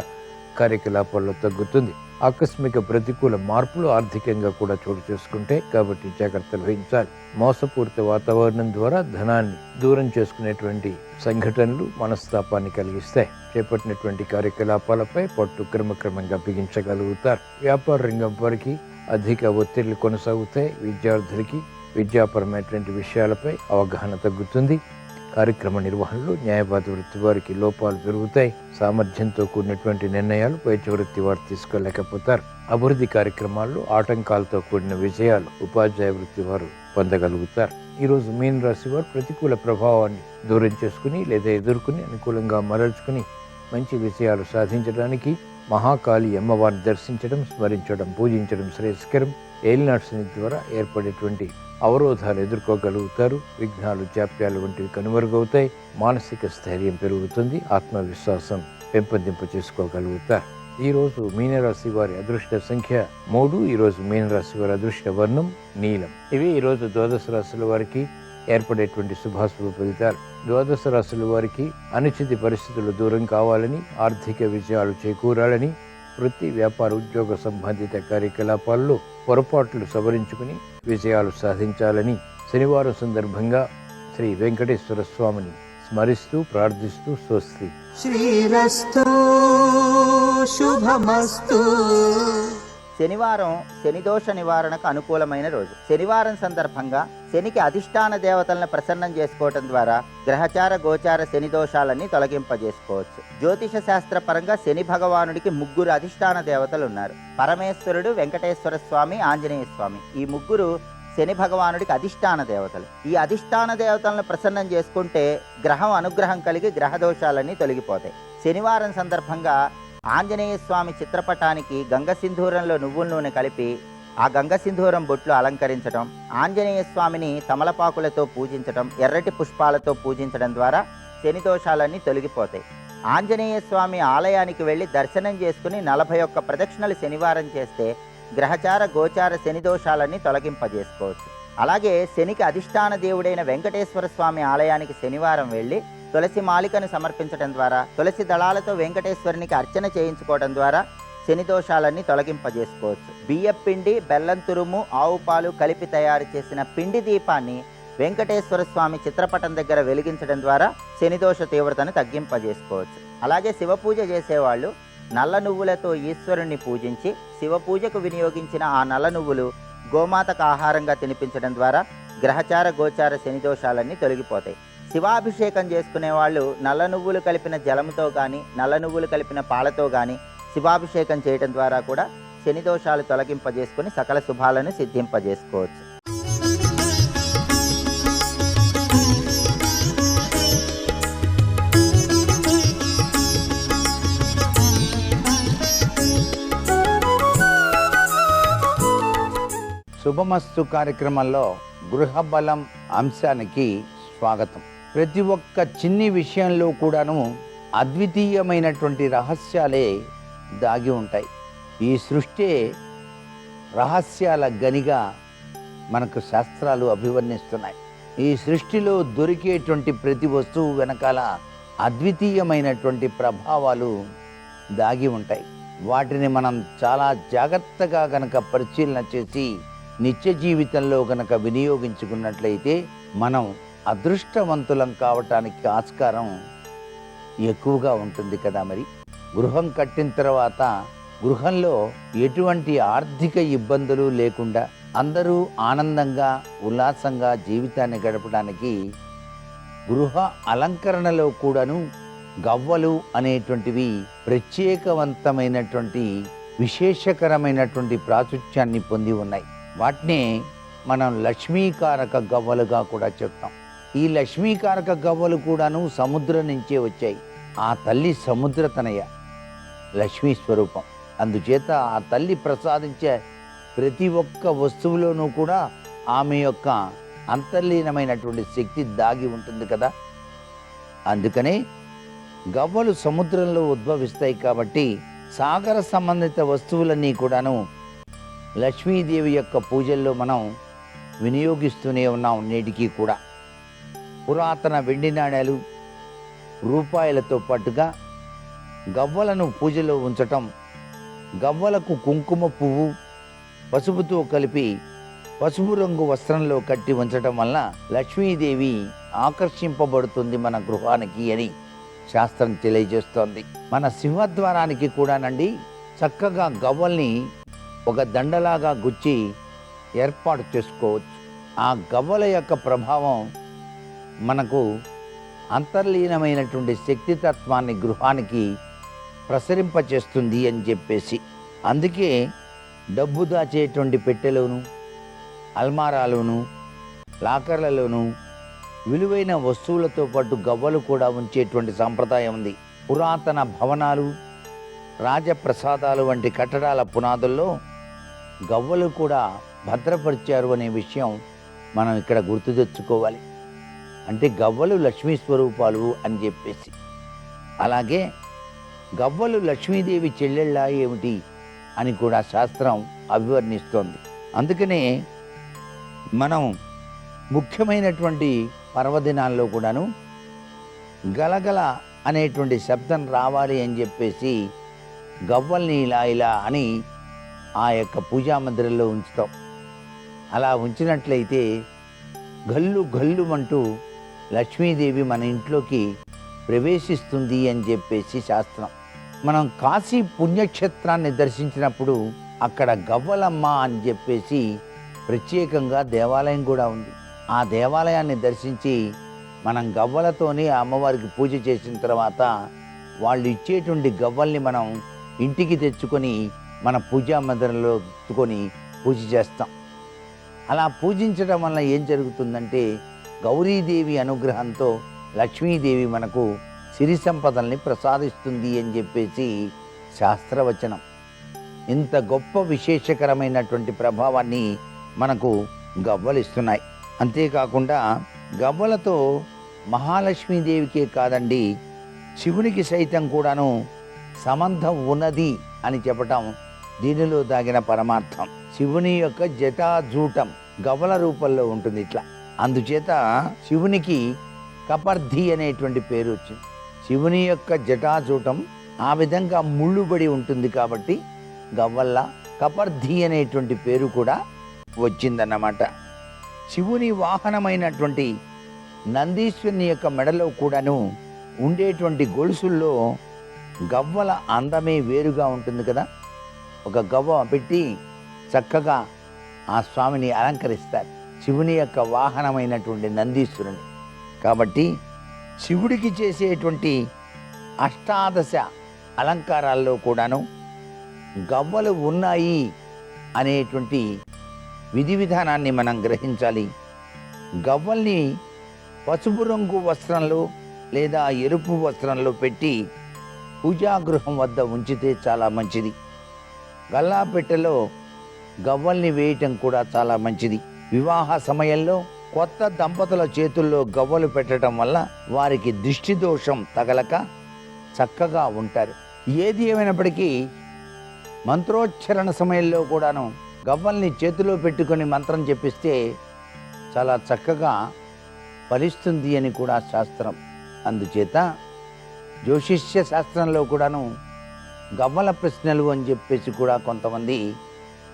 S1: కార్యకలాపాల్లో తగ్గుతుంది. ఆకస్మిక ప్రతికూల మార్పులు ఆర్థికంగా కూడా చోటు చేసుకుంటాయి. కాబట్టి జాగ్రత్తలు వహించాలి. మోసపూరిత వాతావరణం ద్వారా ధనాన్ని దూరం చేసుకునేటువంటి సంఘటనలు మనస్తాపాన్ని కలిగిస్తాయి. చేపట్టినటువంటి కార్యకలాపాలపై పట్టు క్రమక్రమంగా బిగించగలుగుతారు. వ్యాపార రంగం వారికి అధిక ఒత్తిళ్లు కొనసాగుతాయి. విద్యార్థులకి విద్యాపరమైనటువంటి విషయాలపై అవగాహన తగ్గుతుంది. కార్యక్రమ నిర్వహణలో న్యాయవాద వృత్తి వారికి లోపాలు పెరుగుతాయి. సామర్థ్యంతో కూడినటువంటి నిర్ణయాలు వైద్య వృత్తి వారు తీసుకోలేకపోతారు. అభివృద్ధి కార్యక్రమాల్లో ఆటంకాలతో కూడిన విజయాలు ఉపాధ్యాయ వృత్తి వారు పొందగలుగుతారు. ఈరోజు మీన రాశి వారు ప్రతికూల ప్రభావాన్ని దూరం చేసుకుని లేదా ఎదుర్కొని అనుకూలంగా మరల్చుకుని మంచి విజయాలు సాధించడానికి మహాకాళి అమ్మవారిని దర్శించడం, స్మరించడం, పూజించడం శ్రేయస్కరం. ఏలినాటి శని ద్వారా ఏర్పడేటువంటి అవరోధాలు ఎదుర్కోగలుగుతారు. విఘ్నాలు, జాప్యాలు వంటివి కనుమరుగవుతాయి. మానసిక స్థైర్యం పెరుగుతుంది. ఆత్మవిశ్వాసం పెంపొందింప చేసుకోగలుగుతారు. ఈరోజు మీనరాశి వారి అదృష్ట సంఖ్య 3. ఈరోజు మీనరాశి వారి అదృష్ట వర్ణం నీలం. ఇవి ఈరోజు ద్వాదశ రాశుల వారికి ఏర్పడేటువంటి శుభాశుభ ఫలితాలు. ద్వాదశ రాశుల వారికి అనిశ్చిత పరిస్థితులు దూరం కావాలని, ఆర్థిక విజయాలు చేకూరాలని, వృత్తి, వ్యాపార, ఉద్యోగ సంబంధిత కార్యకలాపాల్లో పొరపాట్లు సవరించుకుని విజయాలు సాధించాలని శనివారం సందర్భంగా శ్రీ వెంకటేశ్వర స్వామిని స్మరిస్తూ ప్రార్థిస్తూ స్వస్తి.
S2: శ్రీరస్తు శుభమస్తు. శనివారం శనిదోష నివారణకు అనుకూలమైన రోజు. శనివారం సందర్భంగా శనికి అధిష్టాన దేవతలను ప్రసన్నం చేసుకోవటం ద్వారా గ్రహచార గోచార శని దోషాలన్నీ తొలగింపజేసుకోవచ్చు. జ్యోతిష శాస్త్ర పరంగా శని భగవానుడికి 3 అధిష్టాన దేవతలు ఉన్నారు. పరమేశ్వరుడు, వెంకటేశ్వర స్వామి, ఆంజనేయ స్వామి. ఈ 3 శని భగవానుడికి అధిష్టాన దేవతలు. ఈ అధిష్టాన దేవతలను ప్రసన్నం చేసుకుంటే గ్రహం అనుగ్రహం కలిగి గ్రహ దోషాలన్నీ తొలగిపోతాయి. శనివారం సందర్భంగా ఆంజనేయ స్వామి చిత్రపటానికి గంగ సింధూరంలో నువ్వుల నూనె కలిపి ఆ గంగ సింధూరం బొట్లు అలంకరించడం, ఆంజనేయ స్వామిని తమలపాకులతో పూజించడం, ఎర్రటి పుష్పాలతో పూజించడం ద్వారా శని దోషాలన్నీ తొలగిపోతాయి. ఆంజనేయ స్వామి ఆలయానికి వెళ్ళి దర్శనం చేసుకుని 41 ప్రదక్షిణలు శనివారం చేస్తే గ్రహచార గోచార శని దోషాలన్నీ తొలగింపజేసుకోవచ్చు. అలాగే శనికి అధిష్టాన దేవుడైన వెంకటేశ్వర స్వామి ఆలయానికి శనివారం వెళ్ళి తులసి మాలికను సమర్పించడం ద్వారా, తులసి దళాలతో వెంకటేశ్వరునికి అర్చన చేయించుకోవడం ద్వారా శని దోషాలన్నీ తొలగింపజేసుకోవచ్చు. బియ్యం పిండి, బెల్లం తురుము, ఆవు పాలు కలిపి తయారు చేసిన పిండి దీపాన్ని వెంకటేశ్వర స్వామి చిత్రపటం దగ్గర వెలిగించడం ద్వారా శనిదోష తీవ్రతను తగ్గింపజేసుకోవచ్చు. అలాగే శివ పూజ చేసేవాళ్ళు నల్ల నువ్వులతో ఈశ్వరుణ్ణి పూజించి శివ పూజకు వినియోగించిన ఆ నల్ల నువ్వులు గోమాతకు ఆహారంగా తినిపించడం ద్వారా గ్రహచార గోచార శని దోషాలన్నీ తొలగిపోతాయి. శివాభిషేకం చేసుకునే వాళ్ళు నల్ల నువ్వులు కలిపిన జలంతో కానీ నల్ల నువ్వులు కలిపిన పాలతో కానీ శివాభిషేకం చేయడం ద్వారా కూడా శని దోషాలు తొలగింపజేసుకుని సకల శుభాలను సిద్ధింపజేసుకోవచ్చు.
S3: శుభమస్తు కార్యక్రమంలో గృహబలం అంశానికి స్వాగతం. ప్రతి ఒక్క చిన్ని విషయంలో కూడాను అద్వితీయమైనటువంటి రహస్యాలే దాగి ఉంటాయి. ఈ సృష్టి రహస్యాల గనిగా మనకు శాస్త్రాలు అభివర్ణిస్తున్నాయి. ఈ సృష్టిలో దొరికేటువంటి ప్రతి వస్తువు వెనకాల అద్వితీయమైనటువంటి ప్రభావాలు దాగి ఉంటాయి. వాటిని మనం చాలా జాగ్రత్తగా గనక పరిశీలన చేసి నిత్య జీవితంలో గనక వినియోగించుకున్నట్లయితే మనం అదృష్టవంతులం కావటానికి ఆస్కారం ఎక్కువగా ఉంటుంది కదా. మరి గృహం కట్టిన తర్వాత గృహంలో ఎటువంటి ఆర్థిక ఇబ్బందులు లేకుండా అందరూ ఆనందంగా ఉల్లాసంగా జీవితాన్ని గడపడానికి గృహ అలంకరణలో కూడాను గవ్వలు అనేటువంటివి ప్రత్యేకవంతమైనటువంటి విశేషకరమైనటువంటి ప్రాచుర్యాన్ని పొంది ఉన్నాయి. వాటిని మనం లక్ష్మీకారక గవ్వలుగా కూడా చెప్తాం. ఈ లక్ష్మీకారక గవ్వలు కూడాను సముద్రం నుంచే వచ్చాయి. ఆ తల్లి సముద్రతనయ లక్ష్మీ స్వరూపం. అందుచేత ఆ తల్లి ప్రసాదించే ప్రతి ఒక్క వస్తువులోనూ కూడా ఆమె యొక్క అంతర్లీనమైనటువంటి శక్తి దాగి ఉంటుంది కదా. అందుకనే గవ్వలు సముద్రంలో ఉద్భవిస్తాయి కాబట్టి సాగర సంబంధిత వస్తువులన్నీ కూడాను లక్ష్మీదేవి యొక్క పూజల్లో మనం వినియోగిస్తూనే ఉన్నాం నేటికి కూడా. పురాతన వెండి నాణేలు, రూపాయలతో పాటుగా గవ్వలను పూజలో ఉంచటం, గవ్వలకు కుంకుమ పువ్వు పసుపుతో కలిపి పసుపు రంగు వస్త్రంలో కట్టి ఉంచటం వల్ల లక్ష్మీదేవి ఆకర్షింపబడుతుంది మన గృహానికి అని శాస్త్రం తెలియజేస్తోంది. మన సింహద్వారానికి కూడానండి చక్కగా గవ్వల్ని ఒక దండలాగా గుచ్చి ఏర్పాటు చేసుకోవచ్చు. ఆ గవ్వల యొక్క ప్రభావం మనకు అంతర్లీనమైనటువంటి శక్తితత్వాన్ని గృహానికి ప్రసరింపచేస్తుంది అని చెప్పేసి, అందుకే డబ్బు దాచేటువంటి పెట్టెలోను, అల్మారాలోను, లాకర్లలోను విలువైన వస్తువులతో పాటు గవ్వలు కూడా ఉంచేటువంటి సాంప్రదాయం ఉంది. పురాతన భవనాలు, రాజప్రసాదాలు వంటి కట్టడాల పునాదుల్లో గవ్వలు కూడా భద్రపరిచారు అనే విషయం మనం ఇక్కడ గుర్తు తెచ్చుకోవాలి. అంటే గవ్వలు లక్ష్మీ స్వరూపాలు అని చెప్పేసి. అలాగే గవ్వలు లక్ష్మీదేవి చెల్లెళ్ళ ఏమిటి అని కూడా శాస్త్రం అభివర్ణిస్తోంది. అందుకనే మనం ముఖ్యమైనటువంటి పర్వదినాల్లో కూడాను గలగల అనేటువంటి శబ్దం రావాలి అని చెప్పేసి గవ్వల్ని ఇలా ఇలా అని ఆ యొక్క పూజా మందిరంలో ఉంచుతాం. అలా ఉంచినట్లయితే గల్లు గల్లు అంటూ లక్ష్మీదేవి మన ఇంట్లోకి ప్రవేశిస్తుంది అని చెప్పేసి శాస్త్రం. మనం కాశీ పుణ్యక్షేత్రాన్ని దర్శించినప్పుడు అక్కడ గవ్వలమ్మ అని చెప్పేసి ప్రత్యేకంగా దేవాలయం కూడా ఉంది. ఆ దేవాలయాన్ని దర్శించి మనం గవ్వలతోని అమ్మవారికి పూజ చేసిన తర్వాత వాళ్ళు ఇచ్చేటువంటి గవ్వల్ని మనం ఇంటికి తెచ్చుకొని మన పూజా మందిరంలో తెచ్చుకొని పూజ చేస్తాం. అలా పూజించడం వల్ల ఏం జరుగుతుందంటే గౌరీదేవి అనుగ్రహంతో లక్ష్మీదేవి మనకు సిరి సంపదల్ని ప్రసాదిస్తుంది అని చెప్పేసి శాస్త్రవచనం. ఇంత గొప్ప విశేషకరమైనటువంటి ప్రభావాన్ని మనకు గవ్వలిస్తున్నాయి. అంతేకాకుండా గవ్వలతో మహాలక్ష్మీదేవికే కాదండి, శివునికి సైతం కూడాను సంబంధం ఉన్నది అని చెప్పటం దీనిలో దాగిన పరమార్థం. శివుని యొక్క జటాజూటం గవ్వల రూపంలో ఉంటుంది ఇట్లా. అందుచేత శివునికి కపర్ధి అనేటువంటి పేరు వచ్చింది. శివుని యొక్క జటాజూటం ఆ విధంగా ముళ్ళుబడి ఉంటుంది కాబట్టి గవ్వల్ల కపర్ధి అనేటువంటి పేరు కూడా వచ్చిందన్నమాట. శివుని వాహనమైనటువంటి నందీశ్వరుని యొక్క మెడలో కూడాను ఉండేటువంటి గొలుసుల్లో గవ్వల అందమే వేరుగా ఉంటుంది కదా. ఒక గవ్వ పెట్టి చక్కగా ఆ స్వామిని అలంకరిస్తారు, శివుని యొక్క వాహనమైనటువంటి నందీశ్వరుని. కాబట్టి శివుడికి చేసేటువంటి అష్టాదశ అలంకారాల్లో కూడాను గవ్వలు ఉన్నాయి అనేటువంటి విధి విధానాన్ని మనం గ్రహించాలి. గవ్వల్ని పసుపు రంగు వస్త్రంలో లేదా ఎరుపు వస్త్రంలో పెట్టి పూజాగృహం వద్ద ఉంచితే చాలా మంచిది. గల్లాపెట్టెలో గవ్వల్ని వేయటం కూడా చాలా మంచిది. వివాహ సమయంలో కొత్త దంపతుల చేతుల్లో గవ్వలు పెట్టడం వల్ల వారికి దృష్టి దోషం తగలక చక్కగా ఉంటారు. ఏది ఏమైనప్పటికీ మంత్రోచ్చరణ సమయంలో కూడాను గవ్వల్ని చేతిలో పెట్టుకొని మంత్రం చెప్పిస్తే చాలా చక్కగా ఫలిస్తుంది అని కూడా శాస్త్రం. అందుచేత జ్యోతిష్య శాస్త్రంలో కూడాను గవ్వల ప్రశ్నలు అని చెప్పేసి కూడా కొంతమంది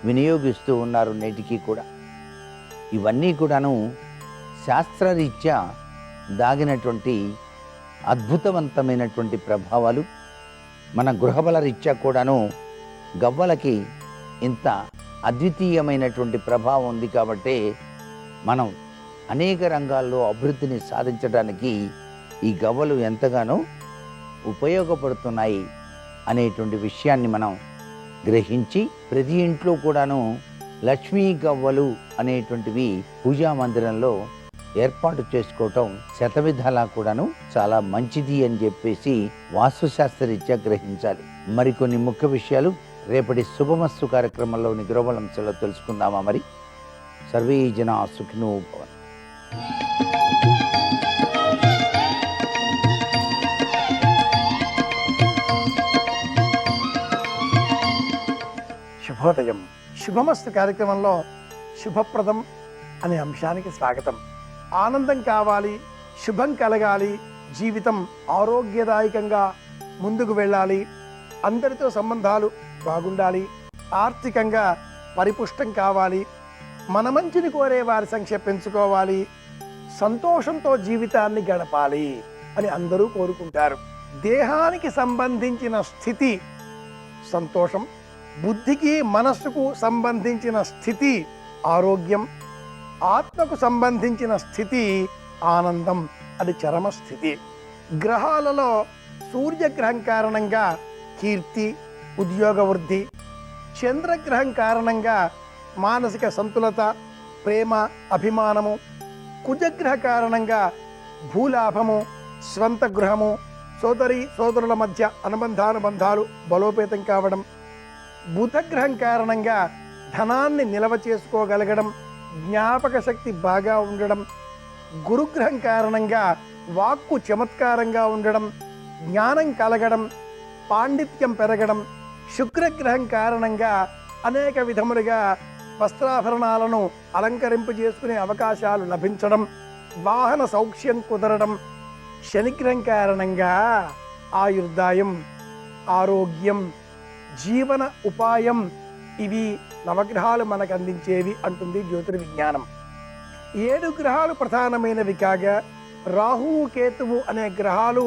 S3: వినియోగిస్తూ ఉన్నారు నేటికి కూడా. ఇవన్నీ కూడాను శాస్త్రరీత్యా దాగినటువంటి అద్భుతవంతమైనటువంటి ప్రభావాలు. మన గృహబల రీత్యా కూడాను గవ్వలకి ఇంత అద్వితీయమైనటువంటి ప్రభావం ఉంది. కాబట్టి మనం అనేక రంగాల్లో అభివృద్ధిని సాధించడానికి ఈ గవ్వలు ఎంతగానో ఉపయోగపడుతున్నాయి అనేటువంటి విషయాన్ని మనం గ్రహించి ప్రతి ఇంట్లో కూడాను లక్ష్మీ గవ్వలు అనేటువంటివి పూజా మందిరంలో ఏర్పాటు చేసుకోవటం శతవిధాలా కూడాను చాలా మంచిది అని చెప్పేసి వాస్తుశాస్త్రరీత్యా గ్రహించాలి. మరికొన్ని ముఖ్య విషయాలు రేపటి శుభమస్తు కార్యక్రమంలోని గృహబలంలో తెలుసుకుందామా? మరి సర్వే జనా సుఖినో భవంతు.
S4: శుభోదయం. శుభమస్తు కార్యక్రమంలో శుభప్రదం అనే అంశానికి స్వాగతం. ఆనందం కావాలి, శుభం కలగాలి, జీవితం ఆరోగ్యదాయకంగా ముందుకు వెళ్ళాలి, అందరితో సంబంధాలు బాగుండాలి, ఆర్థికంగా పరిపుష్టం కావాలి, మన మంచిని కోరే వారి సంఖ్య పెంచుకోవాలి, సంతోషంతో జీవితాన్ని గడపాలి అని అందరూ కోరుకుంటారు. దేహానికి సంబంధించిన స్థితి సంతోషం, బుద్ధికి మనస్సుకు సంబంధించిన స్థితి ఆరోగ్యం, ఆత్మకు సంబంధించిన స్థితి ఆనందం, అది చరమ స్థితి. గ్రహాలలో సూర్యగ్రహం కారణంగా కీర్తి, ఉద్యోగ వృద్ధి, చంద్రగ్రహం కారణంగా మానసిక సంతులత, ప్రేమ, అభిమానము, కుజగ్రహ కారణంగా భూలాభము, స్వంత గృహము, సోదరి సోదరుల మధ్య అనుబంధానుబంధాలు బలోపేతం కావడం, బుధగ్రహం కారణంగా ధనాన్ని నిల్వ చేసుకోగలగడం, జ్ఞాపక శక్తి బాగా ఉండడం, గురుగ్రహం కారణంగా వాక్కు చమత్కారంగా ఉండడం, జ్ఞానం కలగడం, పాండిత్యం పెరగడం, శుక్రగ్రహం కారణంగా అనేక విధములుగా వస్త్రాభరణాలను అలంకరింపు చేసుకునే అవకాశాలు లభించడం, వాహన సౌఖ్యం కుదరడం, శనిగ్రహం కారణంగా ఆయుర్దాయం, ఆరోగ్యం, జీవన ఉపాయం, ఇవి నవగ్రహాలు మనకు అందించేవి అంటుంది జ్యోతిర్విజ్ఞానం. 7 గ్రహాలు ప్రధానమైనవి కాగా రాహువు, కేతువు అనే గ్రహాలు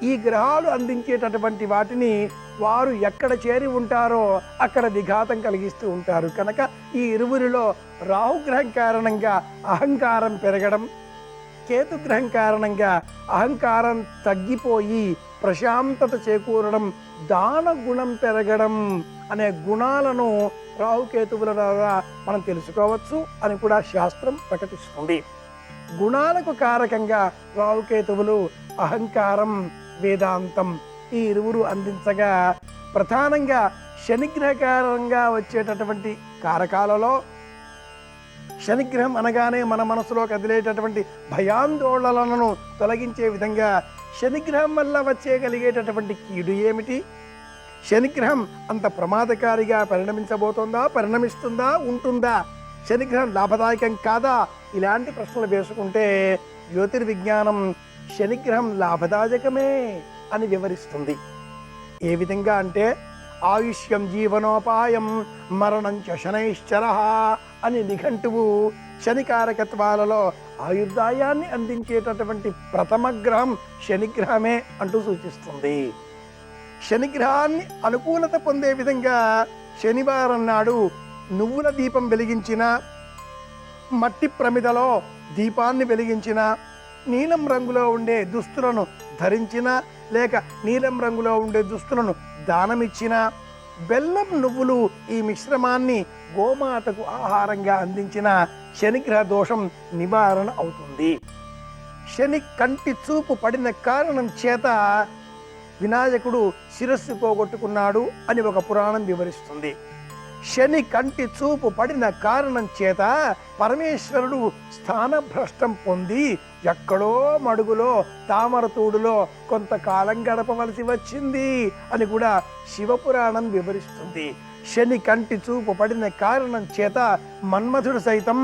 S4: ఈ గ్రహాలు అందించేటటువంటి వాటిని వారు ఎక్కడ చేరి ఉంటారో అక్కడ విఘాతం కలిగిస్తూ ఉంటారు. కనుక ఈ ఇరువురిలో రాహుగ్రహం కారణంగా అహంకారం పెరగడం, కేతుగ్రహం కారణంగా అహంకారం తగ్గిపోయి ప్రశాంతత చేకూరడం, దాన గుణం పెరగడం అనే గుణాలను రాహుకేతువుల ద్వారా మనం తెలుసుకోవచ్చు అని కూడా శాస్త్రం ప్రకటిస్తుంది. గుణాలకు కారకంగా రాహుకేతువులు అహంకారం, వేదాంతం ఈ ఇరువురు అందించగా, ప్రధానంగా శనిగ్రహకారంగా వచ్చేటటువంటి కారకాలలో శనిగ్రహం అనగానే మన మనసులో కదిలేటటువంటి భయాందోళనలను తొలగించే విధంగా శనిగ్రహం వల్ల వచ్చేగలిగేటటువంటి కీడు ఏమిటి, శనిగ్రహం అంత ప్రమాదకారిగా పరిణమిస్తుందా, ఉంటుందా, శనిగ్రహం లాభదాయకం కాదా, ఇలాంటి ప్రశ్నలు వేసుకుంటే జ్యోతిర్విజ్ఞానం శనిగ్రహం లాభదాయకమే అని వివరిస్తుంది. ఏ విధంగా అంటే ఆయుష్యం జీవనోపాయం మరణం చ శనైశ్చర అని నిఘంటువు శనికారకత్వాలలో ఆయుర్దాయాన్ని అందించేటటువంటి ప్రథమ గ్రహం శనిగ్రహమే అంటూ సూచిస్తుంది. శనిగ్రహాన్ని అనుకూలత పొందే విధంగా శనివారం నాడు నువ్వుల దీపం వెలిగించిన, మట్టి ప్రమిదలో దీపాన్ని వెలిగించిన, నీలం రంగులో ఉండే దుస్తులను ధరించిన లేక నీలం రంగులో ఉండే దుస్తులను దానమిచ్చిన, బెల్లం నువ్వులు ఈ మిశ్రమాన్ని గోమాతకు ఆహారంగా అందించిన శనిగ్రహ దోషం నివారణ అవుతుంది. శని కంటి చూపు పడిన కారణం చేత వినాయకుడు శిరస్సు పోగొట్టుకున్నాడు అని ఒక పురాణం వివరిస్తుంది. శని కంటి చూపు పడిన కారణం చేత పరమేశ్వరుడు స్థానభ్రష్టం పొంది ఎక్కడో మడుగులో తామరతూడులో కొంతకాలం గడపవలసి వచ్చింది అని కూడా శివపురాణం వివరిస్తుంది. శని కంటి చూపు పడిన కారణం చేత మన్మథుడు సైతం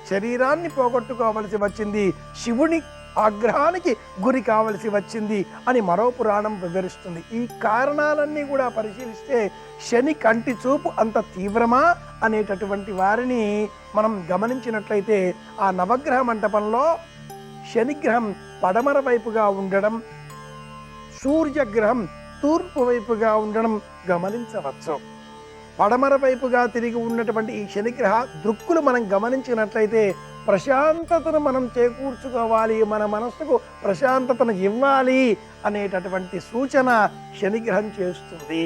S4: శరీరాన్ని పోగొట్టుకోవలసి వచ్చింది, శివుని ఆగ్రహానికి గురి కావలసి వచ్చింది అని మరో పురాణం వివరిస్తుంది. ఈ కారణాలన్నీ కూడా పరిశీలిస్తే శని కంటి చూపు అంత తీవ్రమా అనేటటువంటి వారిని మనం గమనించినట్లయితే ఆ నవగ్రహ మంటపంలో శనిగ్రహం పడమర వైపుగా ఉండడం, సూర్యగ్రహం తూర్పు వైపుగా ఉండడం గమనించవచ్చు. పడమర వైపుగా తిరిగి ఉన్నటువంటి ఈ శనిగ్రహ దృక్కులు మనం గమనించినట్లయితే ప్రశాంతతను మనం చేకూర్చుకోవాలి, మన మనస్సుకు ప్రశాంతతను ఇవ్వాలి అనేటటువంటి సూచన శనిగ్రహం చేస్తుంది.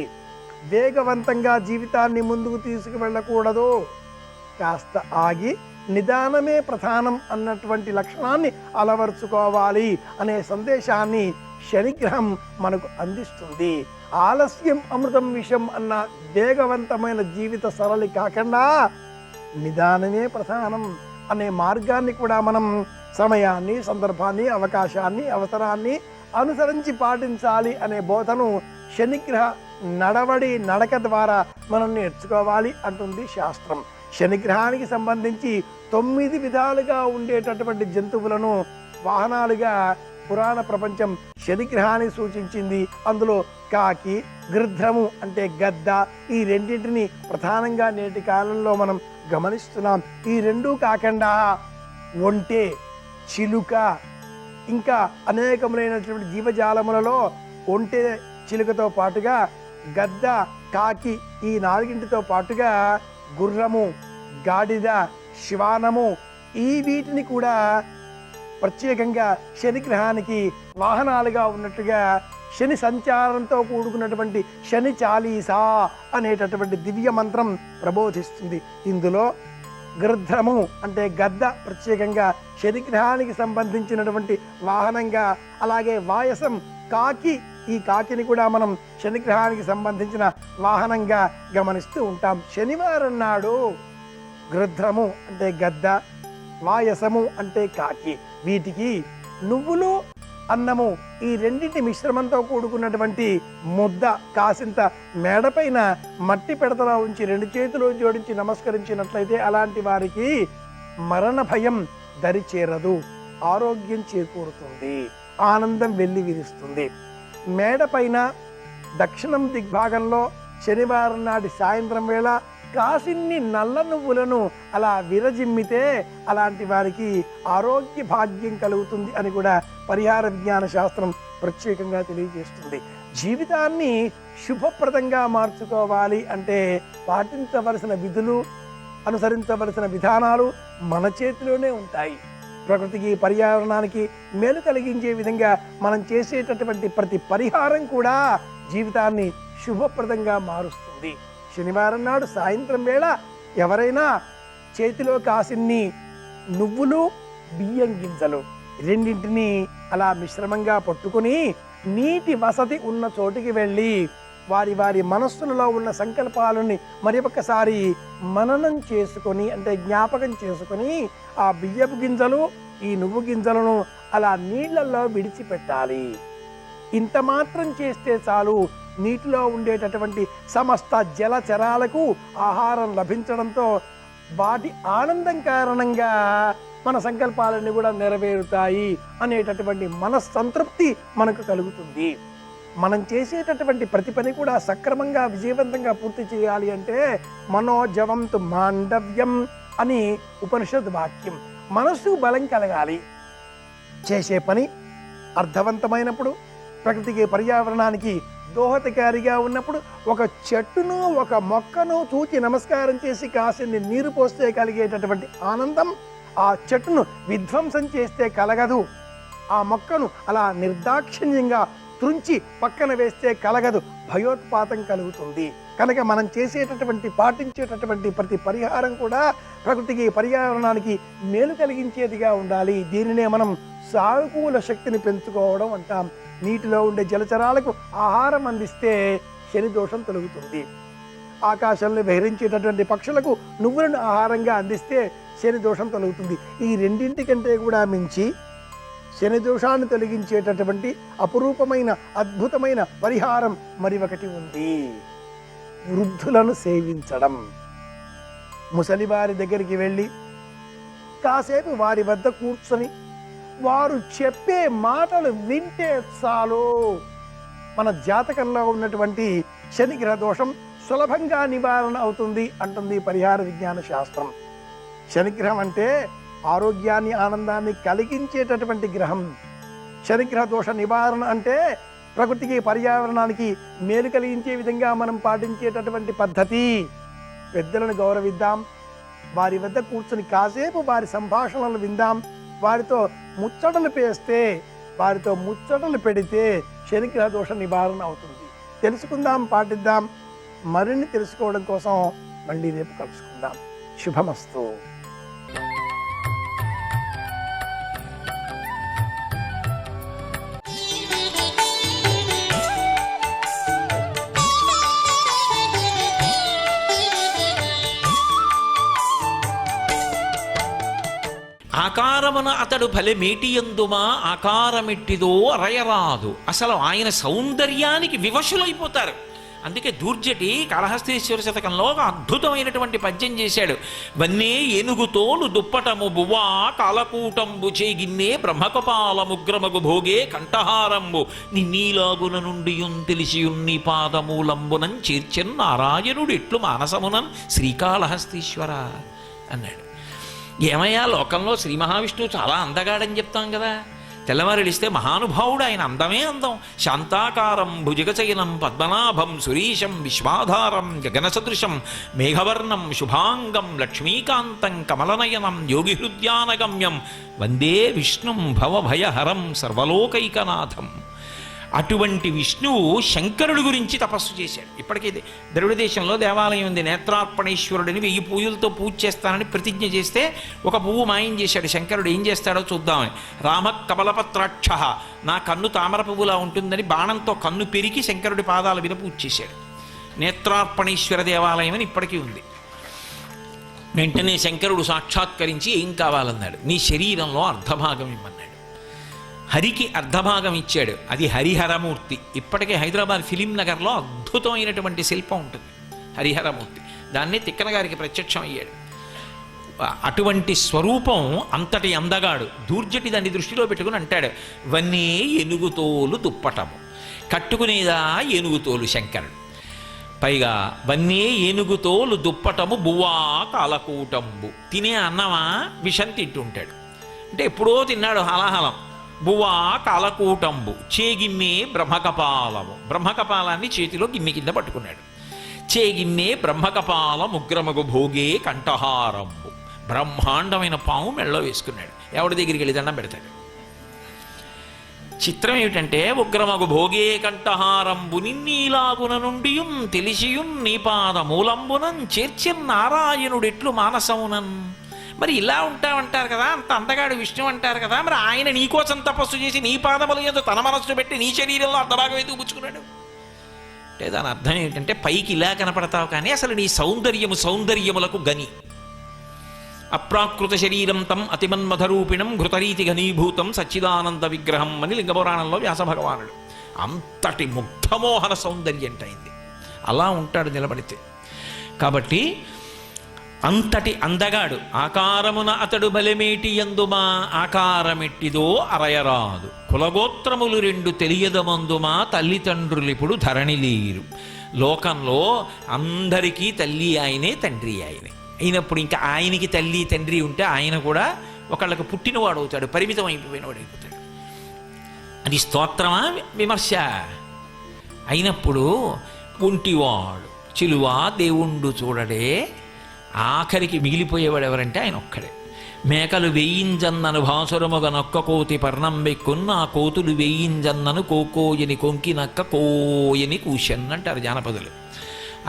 S4: వేగవంతంగా జీవితాన్ని ముందుకు తీసుకువెళ్ళకూడదు, కాస్త ఆగి నిదానమే ప్రధానం అన్నటువంటి లక్షణాన్ని అలవర్చుకోవాలి అనే సందేశాన్ని శనిగ్రహం మనకు అందిస్తుంది. ఆలస్యం అమృతం విషం అన్న వేగవంతమైన జీవిత సరళి కాకుండా నిదానమే ప్రధానం అనే మార్గాన్ని కూడా మనం సమయాన్ని, సందర్భాన్ని, అవకాశాన్ని, అవసరాన్ని అనుసరించి పాటించాలి అనే బోధను శనిగ్రహ నడక ద్వారా మనం నేర్చుకోవాలి అంటుంది శాస్త్రం. శనిగ్రహానికి సంబంధించి 9 విధాలుగా ఉండేటటువంటి జంతువులను వాహనాలుగా పురాణ ప్రపంచం శనిగ్రహాన్ని సూచించింది. అందులో కాకి, గృధ్రము అంటే గద్ద, ఈ రెండింటిని ప్రధానంగా నేటి కాలంలో మనం గమనిస్తున్నాం. ఈ రెండూ కాకుండా ఒంటె, చిలుక, ఇంకా అనేకములైనటువంటి జీవజాలములలో ఒంటె, చిలుకతో పాటుగా గద్ద, కాకి ఈ 4తో పాటుగా గుర్రము, గాడిద, శ్వానము ఈ వీటిని కూడా ప్రత్యేకంగా శనిగ్రహానికి వాహనాలుగా ఉన్నట్టుగా శని సంచారంతో కూడుకున్నటువంటి శని చాలీసా అనేటటువంటి దివ్య మంత్రం ప్రబోధిస్తుంది. ఇందులో గృధ్రము అంటే గద్ద ప్రత్యేకంగా శనిగ్రహానికి సంబంధించినటువంటి వాహనంగా, అలాగే వాయసం కాకి, ఈ కాకిని కూడా మనం శనిగ్రహానికి సంబంధించిన వాహనంగా గమనిస్తూ ఉంటాం. శనివారం నాడు గృధ్రము అంటే గద్ద, వాయసము అంటే కాకి, వీటికి నువ్వులు, అన్నము ఈ రెండింటి మిశ్రమంతో కూడుకున్నటువంటి ముద్ద కాసింత మేడపైన మట్టి పెడతలా ఉంచి 2 చేతులు జోడించి నమస్కరించినట్లయితే అలాంటి వారికి మరణ భయం దరి చేరదు, ఆరోగ్యం చేకూరుతుంది, ఆనందం వెల్లి విరుస్తుంది. మేడపైన దక్షిణం దిగ్భాగంలో శనివారం నాటి సాయంత్రం వేళ కాసిన్ని నల్ల నువ్వులను అలా విరజిమ్మితే అలాంటి వారికి ఆరోగ్య భాగ్యం కలుగుతుంది అని కూడా పరిహార విజ్ఞాన శాస్త్రం ప్రత్యేకంగా తెలియజేస్తుంది. జీవితాన్ని శుభప్రదంగా మార్చుకోవాలి అంటే పాటించవలసిన విధులు, అనుసరించవలసిన విధానాలు మన చేతిలోనే ఉంటాయి. ప్రకృతికి, పర్యావరణానికి మేలు కలిగించే విధంగా మనం చేసేటటువంటి ప్రతి పరిహారం కూడా జీవితాన్ని శుభప్రదంగా మారుస్తుంది. శనివారం నాడు సాయంత్రం వేళ ఎవరైనా చేతిలో కాసిన్ని నువ్వులు, బియ్యం గింజలు రెండింటినీ అలా మిశ్రమంగా పట్టుకుని నీటి వసతి ఉన్న చోటికి వెళ్ళి వారి వారి మనస్సులలో ఉన్న సంకల్పాలని మరి ఒకసారి మననం చేసుకొని అంటే జ్ఞాపకం చేసుకొని ఆ బియ్యపు గింజలు, ఈ నువ్వు గింజలను అలా నీళ్లలో విడిచిపెట్టాలి. ఇంత మాత్రం చేస్తే చాలు, నీటిలో ఉండేటటువంటి సమస్త జలచరాలకు ఆహారం లభించడంతో వాటి ఆనందం కారణంగా మన సంకల్పాలన్నీ కూడా నెరవేరుతాయి అనేటటువంటి మనస్సంతృప్తి మనకు కలుగుతుంది. మనం చేసేటటువంటి ప్రతి పని కూడా సక్రమంగా విజయవంతంగా పూర్తి చేయాలి అంటే మనోజవంతు మాండవ్యం అని ఉపనిషద్ వాక్యం. మనస్సు బలం కలగాలి. చేసే పని అర్థవంతమైనప్పుడు, ప్రకృతికి పర్యావరణానికి దోహదకారిగా ఉన్నప్పుడు, ఒక చెట్టును ఒక మొక్కను చూచి నమస్కారం చేసి కాసిన్ని నీరు పోస్తే కలిగేటటువంటి ఆనందం ఆ చెట్టును విధ్వంసం చేస్తే కలగదు. ఆ మొక్కను అలా నిర్దాక్షిణ్యంగా త్రుంచి పక్కన వేస్తే కలగదు, భయోత్పాతం కలుగుతుంది. కనుక మనం చేసేటటువంటి పాటించేటటువంటి ప్రతి పరిహారం కూడా ప్రకృతికి పర్యావరణానికి మేలు కలిగించేదిగా ఉండాలి. దీనినే మనం సానుకూల శక్తిని పెంచుకోవడం అంటాం. నీటిలో ఉండే జలచరాలకు ఆహారం అందిస్తే శని దోషం తొలగుతుంది. ఆకాశంలో విహరించేటటువంటి పక్షులకు నువ్వులను ఆహారంగా అందిస్తే శని దోషం తొలగుతుంది. ఈ రెండింటికంటే కూడా మించి శని దోషాన్ని తొలగించేటటువంటి అపురూపమైన అద్భుతమైన పరిహారం మరి ఒకటి ఉంది. వృద్ధులను సేవించడం. ముసలివారి దగ్గరికి వెళ్ళి కాసేపు వారి వద్ద కూర్చొని వారు చెప్పే మాటలు వింటే చాలు, మన జాతకంలో ఉన్నటువంటి శనిగ్రహ దోషం సులభంగా నివారణ అవుతుంది అంటుంది పరిహార విజ్ఞాన శాస్త్రం. శనిగ్రహం అంటే ఆరోగ్యాన్ని ఆనందాన్ని కలిగించేటటువంటి గ్రహం. శనిగ్రహ దోష నివారణ అంటే ప్రకృతికి పర్యావరణానికి మేలు కలిగించే విధంగా మనం పాటించేటటువంటి పద్ధతి. పెద్దలను గౌరవిద్దాం, వారి వద్ద కూర్చొని కాసేపు వారి సంభాషణలు విందాం, వారితో ముచ్చటలు పేస్తే, వారితో ముచ్చటలు పెడితే శనిగ్రహ దోష నివారణ అవుతుంది. తెలుసుకుందాం, పాటిద్దాం. మరిన్ని తెలుసుకోవడం కోసం మళ్ళీ రేపు కలుసుకుందాం. శుభమస్తు.
S5: ఆకారమున అతడు ఫలమేటియందుమా ఆకారమెట్టిదో అరయరాదు. అసలు ఆయన సౌందర్యానికి వివశులైపోతారు. అందుకే దూర్జటి కాళహస్తీశ్వర శతకంలో ఒక అద్భుతమైనటువంటి పద్యం చేశాడు. వన్నే ఏనుగుతోలు దుప్పటము బువ్వా కాలకూటంబు చేగిన్నే బ్రహ్మకపాలముగ్రమగు భోగే కంఠహారంబు నిన్నీలాగున నుండియున్ తెలిసియున్ని పాదమూలంబునం చేర్చెన్ నారాయణుడు ఎట్లు మానసమునన్ శ్రీకాళహస్తీశ్వర అన్నాడు. ఏమయ్యా, లోకంలో శ్రీ మహావిష్ణువు చాలా అందగాడని చెప్తాం కదా, తెల్లవారులిస్తే మహానుభావుడు, ఆయన అందమే అందం. శాంతాకారం భుజగచయనం పద్మనాభం సురీశం విశ్వాధారం గగనసదృశం మేఘవర్ణం శుభాంగం లక్ష్మీకాంతం కమలనయనం యోగిహృద్యానగమ్యం వందే విష్ణుం భవభయహరం సర్వలోకైకనాథం. అటువంటి విష్ణువు శంకరుడి గురించి తపస్సు చేశాడు. ఇప్పటికీ ద్రవిడ దేశంలో దేవాలయం ఉంది. నేత్రార్పణేశ్వరుడిని 1000 పూజలతో పూజ చేస్తానని ప్రతిజ్ఞ చేస్తే ఒక పువ్వు మాయం చేశాడు శంకరుడు. ఏం చేస్తాడో చూద్దామని. రామ కమలపత్రాక్ష, నా కన్ను తామర పువ్వులా ఉంటుందని బాణంతో కన్ను పెరికి శంకరుడి పాదాల మీద పూజ చేశాడు. నేత్రార్పణేశ్వర దేవాలయం అని ఇప్పటికీ ఉంది. వెంటనే శంకరుడు సాక్షాత్కరించి ఏం కావాలన్నాడు. నీ శరీరంలో అర్ధభాగం ఇమ్మన్నాడు. హరికి అర్ధభాగం ఇచ్చాడు. అది హరిహరమూర్తి. ఇప్పటికే హైదరాబాద్ ఫిలిం నగర్లో అద్భుతమైనటువంటి శిల్పం ఉంటుంది, హరిహరమూర్తి. దాన్ని తిక్కన గారికి ప్రత్యక్షం అయ్యాడు. అటువంటి స్వరూపం, అంతటి అందగాడు. దూర్జటి దాన్ని దృష్టిలో పెట్టుకుని అంటాడు, వన్నీ ఏనుగుతోలు దుప్పటము. కట్టుకునేదా ఏనుగుతోలు శంకరుడు. పైగా వన్నీ ఏనుగుతోలు దుప్పటము బువ్వా కాలకూటంబు. తినే అన్నమా విషం తింటుంటాడు. అంటే ఎప్పుడో తిన్నాడు హలాహలం. బువ్వా కాలకూటంబు చేగిన్నే బ్రహ్మకపాలము. బ్రహ్మకపాలాన్ని చేతిలో గిన్నె కింద పట్టుకున్నాడు. చేగిన్నే బ్రహ్మకపాలం ఉగ్రమగు భోగే కంఠహారంబు. బ్రహ్మాండమైన పాము మెళ్ళలో వేసుకున్నాడు. ఎవడి దగ్గరికి వెళ్ళి దండం పెడతాడు. చిత్రం ఏమిటంటే ఉగ్రమగు భోగే కంఠహారంబు నిన్నీలాగున నుండియుం తెలిసియుం నీ పాద మూలంబునం చేర్చెన్ నారాయణుడెట్లు మానసమునన్. మరి ఇలా ఉంటామంటారు కదా, అంత అందగాడు విష్ణు అంటారు కదా, మరి ఆయన నీకోసం తపస్సు చేసి నీ పాదముల యందు తన మనస్సును పెట్టి నీ శరీరంలో అర్ధభాగం ఎందుకు పుచ్చుకున్నాడు అంటే దాని అర్థం ఏంటంటే పైకి ఇలా కనపడతావు కానీ అసలు నీ సౌందర్యములకు గని. అప్రాకృత శరీరం తం అతిమన్మధరూపిణం ఘృతరీతి ఘనీభూతం సచ్చిదానంద విగ్రహం అని లింగపురాణంలో వ్యాస భగవానుడు. అంతటి ముగ్ధమోహన సౌందర్యం అయింది. అలా ఉంటాడు నిలబడితే. కాబట్టి అంతటి అందగాడు. ఆకారమున అతడు బలమేటి యందుమా ఆకారమెట్టిదో అరయరాదు. కులగోత్రములు రెండు తెలియదమందుమా తల్లిదండ్రులిప్పుడు ధరణిలీరు. లోకంలో అందరికీ తల్లి ఆయనే, తండ్రి ఆయనే. అయినప్పుడు ఇంకా ఆయనకి తల్లి తండ్రి ఉంటే ఆయన కూడా ఒకళ్ళకి పుట్టినవాడు అవుతాడు, పరిమితం అయిపోయినవాడు అయిపోతాడు. అది స్తోత్రమా విమర్శ? అయినప్పుడు ఒంటివాడు చిలువా దేవుండు చూడడే, ఆఖరికి మిగిలిపోయేవాడు ఎవరంటే ఆయన ఒక్కడే. మేకలు వేయింజన్నను భాసురముగ నొక్క కోతి పర్ణంబెక్కున్న ఆ కోతులు వేయింజన్నను కోకోయని కొంకినక్క కోయని కూషన్ అంటారు జానపదులు.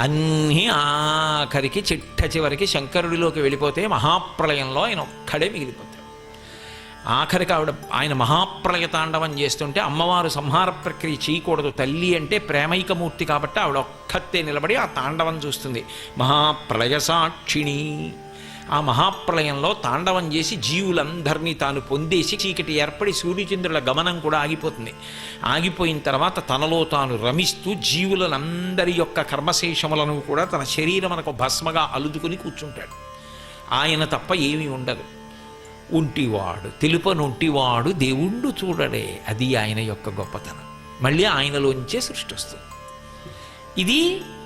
S5: అన్నీ ఆఖరికి చిట్ట చివరికి శంకరుడిలోకి వెళ్ళిపోతే మహాప్రళయంలో ఆయన ఒక్కడే మిగిలిపోతాడు. ఆఖరికి ఆయన మహాప్రళయ తాండవం చేస్తుంటే అమ్మవారు సంహార ప్రక్రియ చేయకూడదు, తల్లి అంటే ప్రేమైకమూర్తి కాబట్టి ఆవిడ ఒక్కతే నిలబడి ఆ తాండవం చూస్తుంది. మహాప్రళయ సాక్షిణి. ఆ మహాప్రళయంలో తాండవం చేసి జీవులందరినీ తాను పొందేసి చీకటి ఏర్పడి సూర్యచంద్రుల గమనం కూడా ఆగిపోతుంది. ఆగిపోయిన తర్వాత తనలో తాను రమిస్తూ జీవులందరి యొక్క కర్మశేషములను కూడా తన శరీరమునకు భస్మగా అలుదుకుని కూర్చుంటాడు. ఆయన తప్ప ఏమీ ఉండదు. ఉంటివాడు తెలుపనుంటివాడు దేవుండు చూడడే, అది ఆయన యొక్క గొప్పతనం. మళ్ళీ ఆయనలోంచే సృష్టి వస్తుంది. ఇది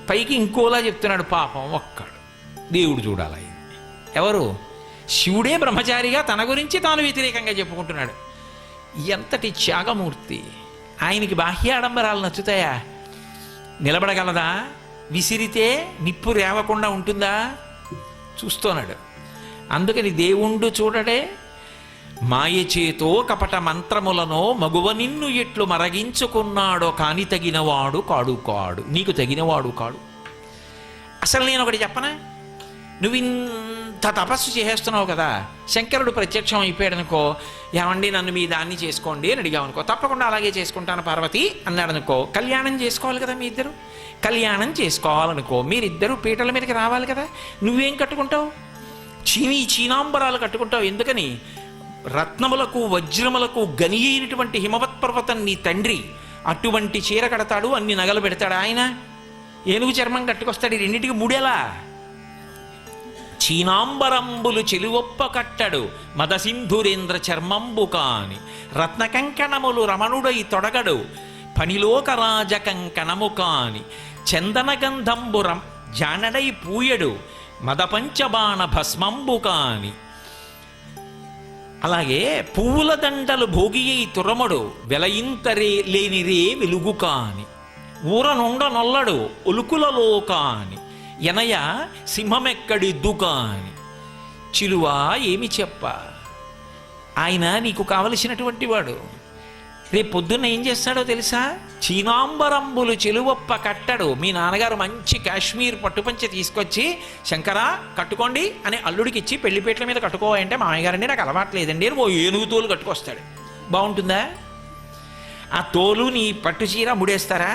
S5: పైకి ఇంకోలా చెప్తున్నాడు. పాపం ఒక్కడు దేవుడు చూడాలి. ఎవరు? శివుడే బ్రహ్మచారిగా తన గురించి తాను వ్యతిరేకంగా చెప్పుకుంటున్నాడు. ఎంతటి త్యాగమూర్తి! ఆయనకి బాహ్య ఆడంబరాలు నచ్చుతాయా? నిలబడగలదా? విసిరితే నిప్పు రేవకుండా ఉంటుందా? చూస్తున్నాడు. అందుకని దేవుండు చూడడే, మాయచేతో కపట మంత్రములను మగువ నిన్ను ఎట్లు మరగించుకున్నాడో కాని తగినవాడు కాడు కాడు. నీకు తగినవాడు కాడు. అసలు నేను ఒకటి చెప్పనా? నువ్వు ఇంత తపస్సు చేస్తున్నావు కదా, శంకరుడు ప్రత్యక్షం అయిపోయాడు అనుకో, ఏమండి నన్ను మీ దాన్ని చేసుకోండి అని అడిగావు అనుకో, తప్పకుండా అలాగే చేసుకుంటాను పార్వతి అన్నాడు అనుకో, కళ్యాణం చేసుకోవాలి కదా మీ ఇద్దరు. కళ్యాణం చేసుకోవాలనుకో మీరిద్దరూ పీటల మీదకి రావాలి కదా. నువ్వేం కట్టుకుంటావు? చీనాంబరాలు కట్టుకుంటావు. ఎందుకని? రత్నములకు వజ్రములకు గని అయినటువంటి హిమవత్ పర్వతం నీ తండ్రి అటువంటి చీర కడతాడు, అన్ని నగలు పెడతాడు. ఆయన ఏనుగు చర్మం కట్టుకొస్తాడు. ఈ రెండింటికి ముడేలా? చీనాంబరంబులు చెలువొప్ప కట్టడు మదసింధురేంద్ర చర్మంబు కాని రత్నకంకణములు రమణుడై తొడగడు పనిలోకరాజ కంకణము కాని చందనగంధంబు జానడై పూయడు మదపంచబాణ భస్మంబు కాని. అలాగే పువ్వుల దండలు భోగియై తురముడు వెలయింతరే లేనిరే వెలుగు కాని ఊరనుండ నొల్లడు ఒలుకులలో కాని ఎనయ సింహమెక్కడిద్దు కాని. చిలువా ఏమి చెప్ప? ఆయన నీకు కావలసినటువంటి వాడు. రేపు పొద్దున్న ఏం చేస్తాడో తెలుసా? చీనాంబరంబులు చెలువొప్ప కట్టడు. మీ నాన్నగారు మంచి కాశ్మీర్ పట్టుపంచె తీసుకొచ్చి శంకరా కట్టుకోండి అని అల్లుడికి ఇచ్చి పెళ్లిపేటల మీద కట్టుకోవాలంటే మామయ్యగారండి నాకు అలవాట్లేదండి అని ఓ ఏనుగు తోలు కట్టుకొస్తాడు. బాగుంటుందా? ఆ తోలు నీ పట్టు చీర ముడేస్తారా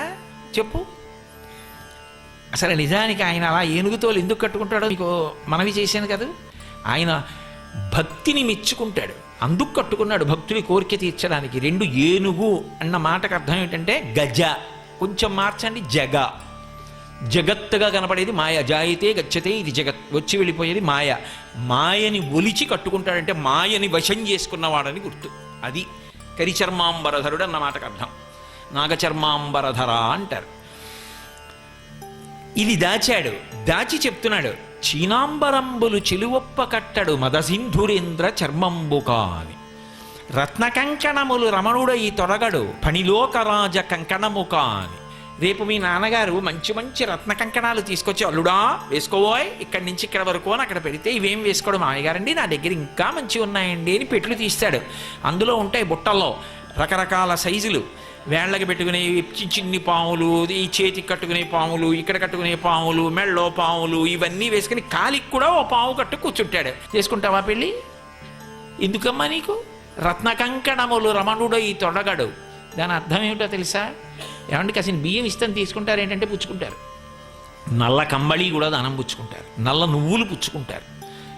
S5: చెప్పు? అసలు నిజానికి ఆయన అలా ఏనుగుతోలు ఎందుకు కట్టుకుంటాడో మీకు మనవి చేశాను కదా. ఆయన భక్తిని మెచ్చుకుంటాడు, అందుకు కట్టుకున్నాడు. భక్తుడి కోరిక తీర్చడానికి. రెండు ఏనుగు అన్న మాటకు అర్థం ఏంటంటే గజ, కొంచెం మార్చండి జగ. జగత్తుగా కనపడేది మాయ. జాయితే గచ్చతే ఇది జగత్, వచ్చి వెళ్ళిపోయేది మాయ. మాయని ఒలిచి కట్టుకుంటాడంటే మాయని వశం చేసుకున్నవాడని గుర్తు. అది కరిచర్మాంబరధరుడు అన్న మాటకు అర్థం. నాగచర్మాంబరధర అంటారు. ఇది దాచాడు. దాచి చెప్తున్నాడు, చీనాంబరంబులు చెలువొప్ప కట్టడు మదసింధురేంద్ర చర్మంబు కాని రత్నకంకణములు రమణుడై తొడగడు పనిలోకరాజ కంకణము కాని. రేపు మీ నాన్నగారు మంచి మంచి రత్న కంకణాలు తీసుకొచ్చి అల్లుడా వేసుకోబోయ్ ఇక్కడి నుంచి ఇక్కడ వరకు అని అక్కడ పెడితే ఇవేం వేసుకోవడం మామయ్యగారండి నా దగ్గర ఇంకా మంచి ఉన్నాయండి అని పెట్లు తీస్తాడు. అందులో ఉంటాయి బుట్టల్లో రకరకాల సైజులు, వేళ్ళకి పెట్టుకునే చిన్ని పాములు, ఈ చేతికి కట్టుకునే పాములు, ఇక్కడ కట్టుకునే పాములు, మెళ్ళో పాములు, ఇవన్నీ వేసుకుని కాలికి కూడా ఓ పాము కట్టు కూర్చుంటాడు. చేసుకుంటావా పెళ్ళి? ఎందుకమ్మా నీకు? రత్నకంకణములు రమణుడై తొడగడు. దాని అర్థం ఏమిటో తెలుసా? ఏమంటే కాసిన బియ్యం ఇస్తాను తీసుకుంటారు, ఏంటంటే పుచ్చుకుంటారు. నల్ల కంబళి కూడా దానం పుచ్చుకుంటారు, నల్ల నువ్వులు పుచ్చుకుంటారు.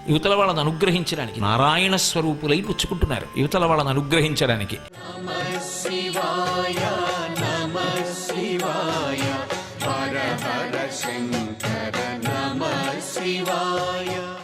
S5: యువతల వాళ్ళని అనుగ్రహించడానికి నారాయణ స్వరూపులై పుచ్చుకుంటున్నారు, యువతల వాళ్ళని అనుగ్రహించడానికి.
S6: శివాయ నమః శివాయ హర హర శంకర నమః శివాయ.